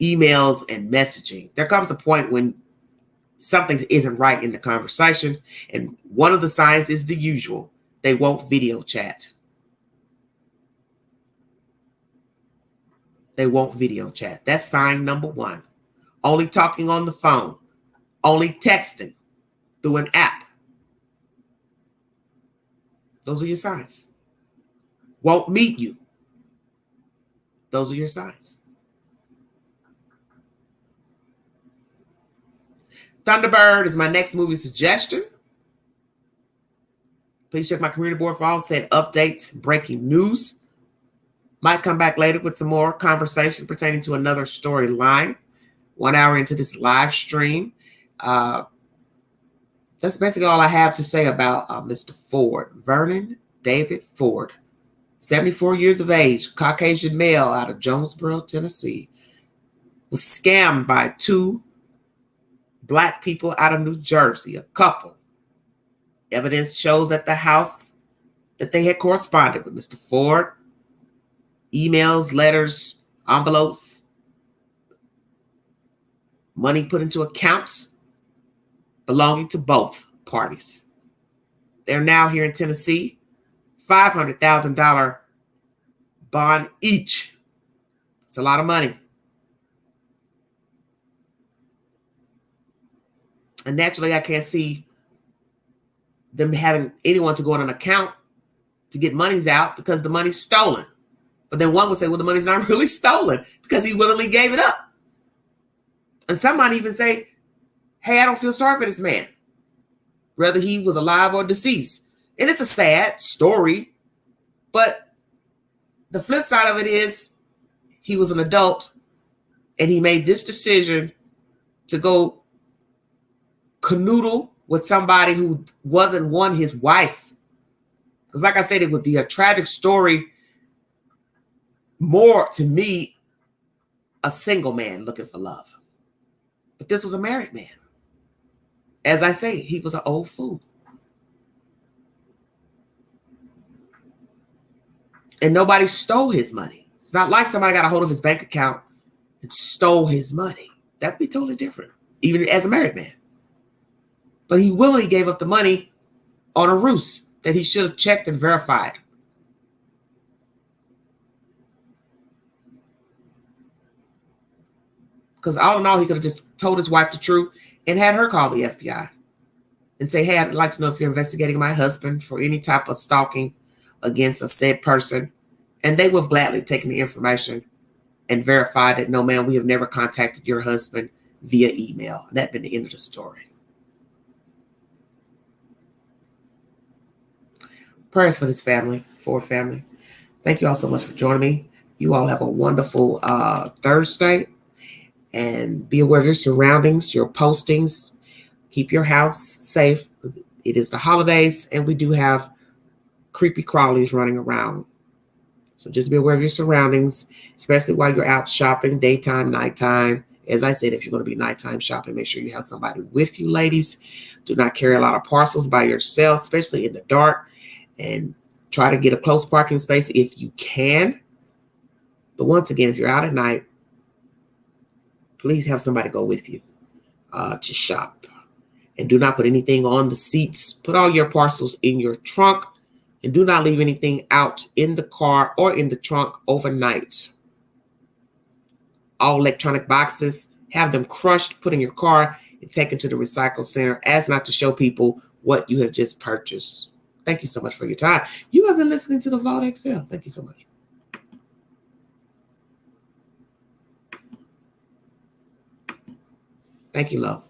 emails and messaging, there comes a point when something isn't right in the conversation. And one of the signs is the usual. They won't video chat. They won't video chat. That's sign number one. Only talking on the phone. Only texting through an app. Those are your signs. Won't meet you. Those are your signs. Thunderbird is my next movie suggestion. Please check my community board for all said updates, breaking news. Might come back later with some more conversation pertaining to another storyline. 1 hour into this live stream. That's basically all I have to say about Mr. Ford. Vernon David Ford. 74 years of age, Caucasian male out of Jonesboro, Tennessee. Was scammed by two Black people out of New Jersey, a couple. Evidence shows at the house that they had corresponded with Mr. Ford. Emails, letters, envelopes, money put into accounts belonging to both parties. They're now here in Tennessee, $500,000 bond each. It's a lot of money. And naturally, I can't see them having anyone to go on an account to get monies out because the money's stolen. But then one would say, well, the money's not really stolen because he willingly gave it up. And some might even say, hey, I don't feel sorry for this man, whether he was alive or deceased. And it's a sad story. But the flip side of it is he was an adult and he made this decision to go canoodle with somebody who wasn't his wife. Because like I said, it would be a tragic story more to me, a single man looking for love. But this was a married man. As I say, he was an old fool. And nobody stole his money. It's not like somebody got a hold of his bank account and stole his money. That'd be totally different, even as a married man. But he willingly gave up the money on a ruse that he should have checked and verified. Because all in all, he could have just told his wife the truth and had her call the FBI and say, hey, I'd like to know if you're investigating my husband for any type of stalking against a said person. And they would have gladly taken the information and verified that, no, ma'am, we have never contacted your husband via email. That'd been the end of the story. Prayers for this family, Ford family. Thank you all so much for joining me. You all have a wonderful Thursday, and be aware of your surroundings, your postings. Keep your house safe. It is the holidays, and we do have creepy crawlies running around. So just be aware of your surroundings, especially while you're out shopping, daytime, nighttime. As I said, if you're going to be nighttime shopping, make sure you have somebody with you, ladies. Do not carry a lot of parcels by yourself, especially in the dark. And try to get a close parking space if you can. But once again, if you're out at night, please have somebody go with you to shop. And do not put anything on the seats. Put all your parcels in your trunk. And do not leave anything out in the car or in the trunk overnight. All electronic boxes, have them crushed, put in your car, and taken to the recycle center as not to show people what you have just purchased. Thank you so much for your time. You have been listening to the Vault XL. Thank you so much. Thank you, love.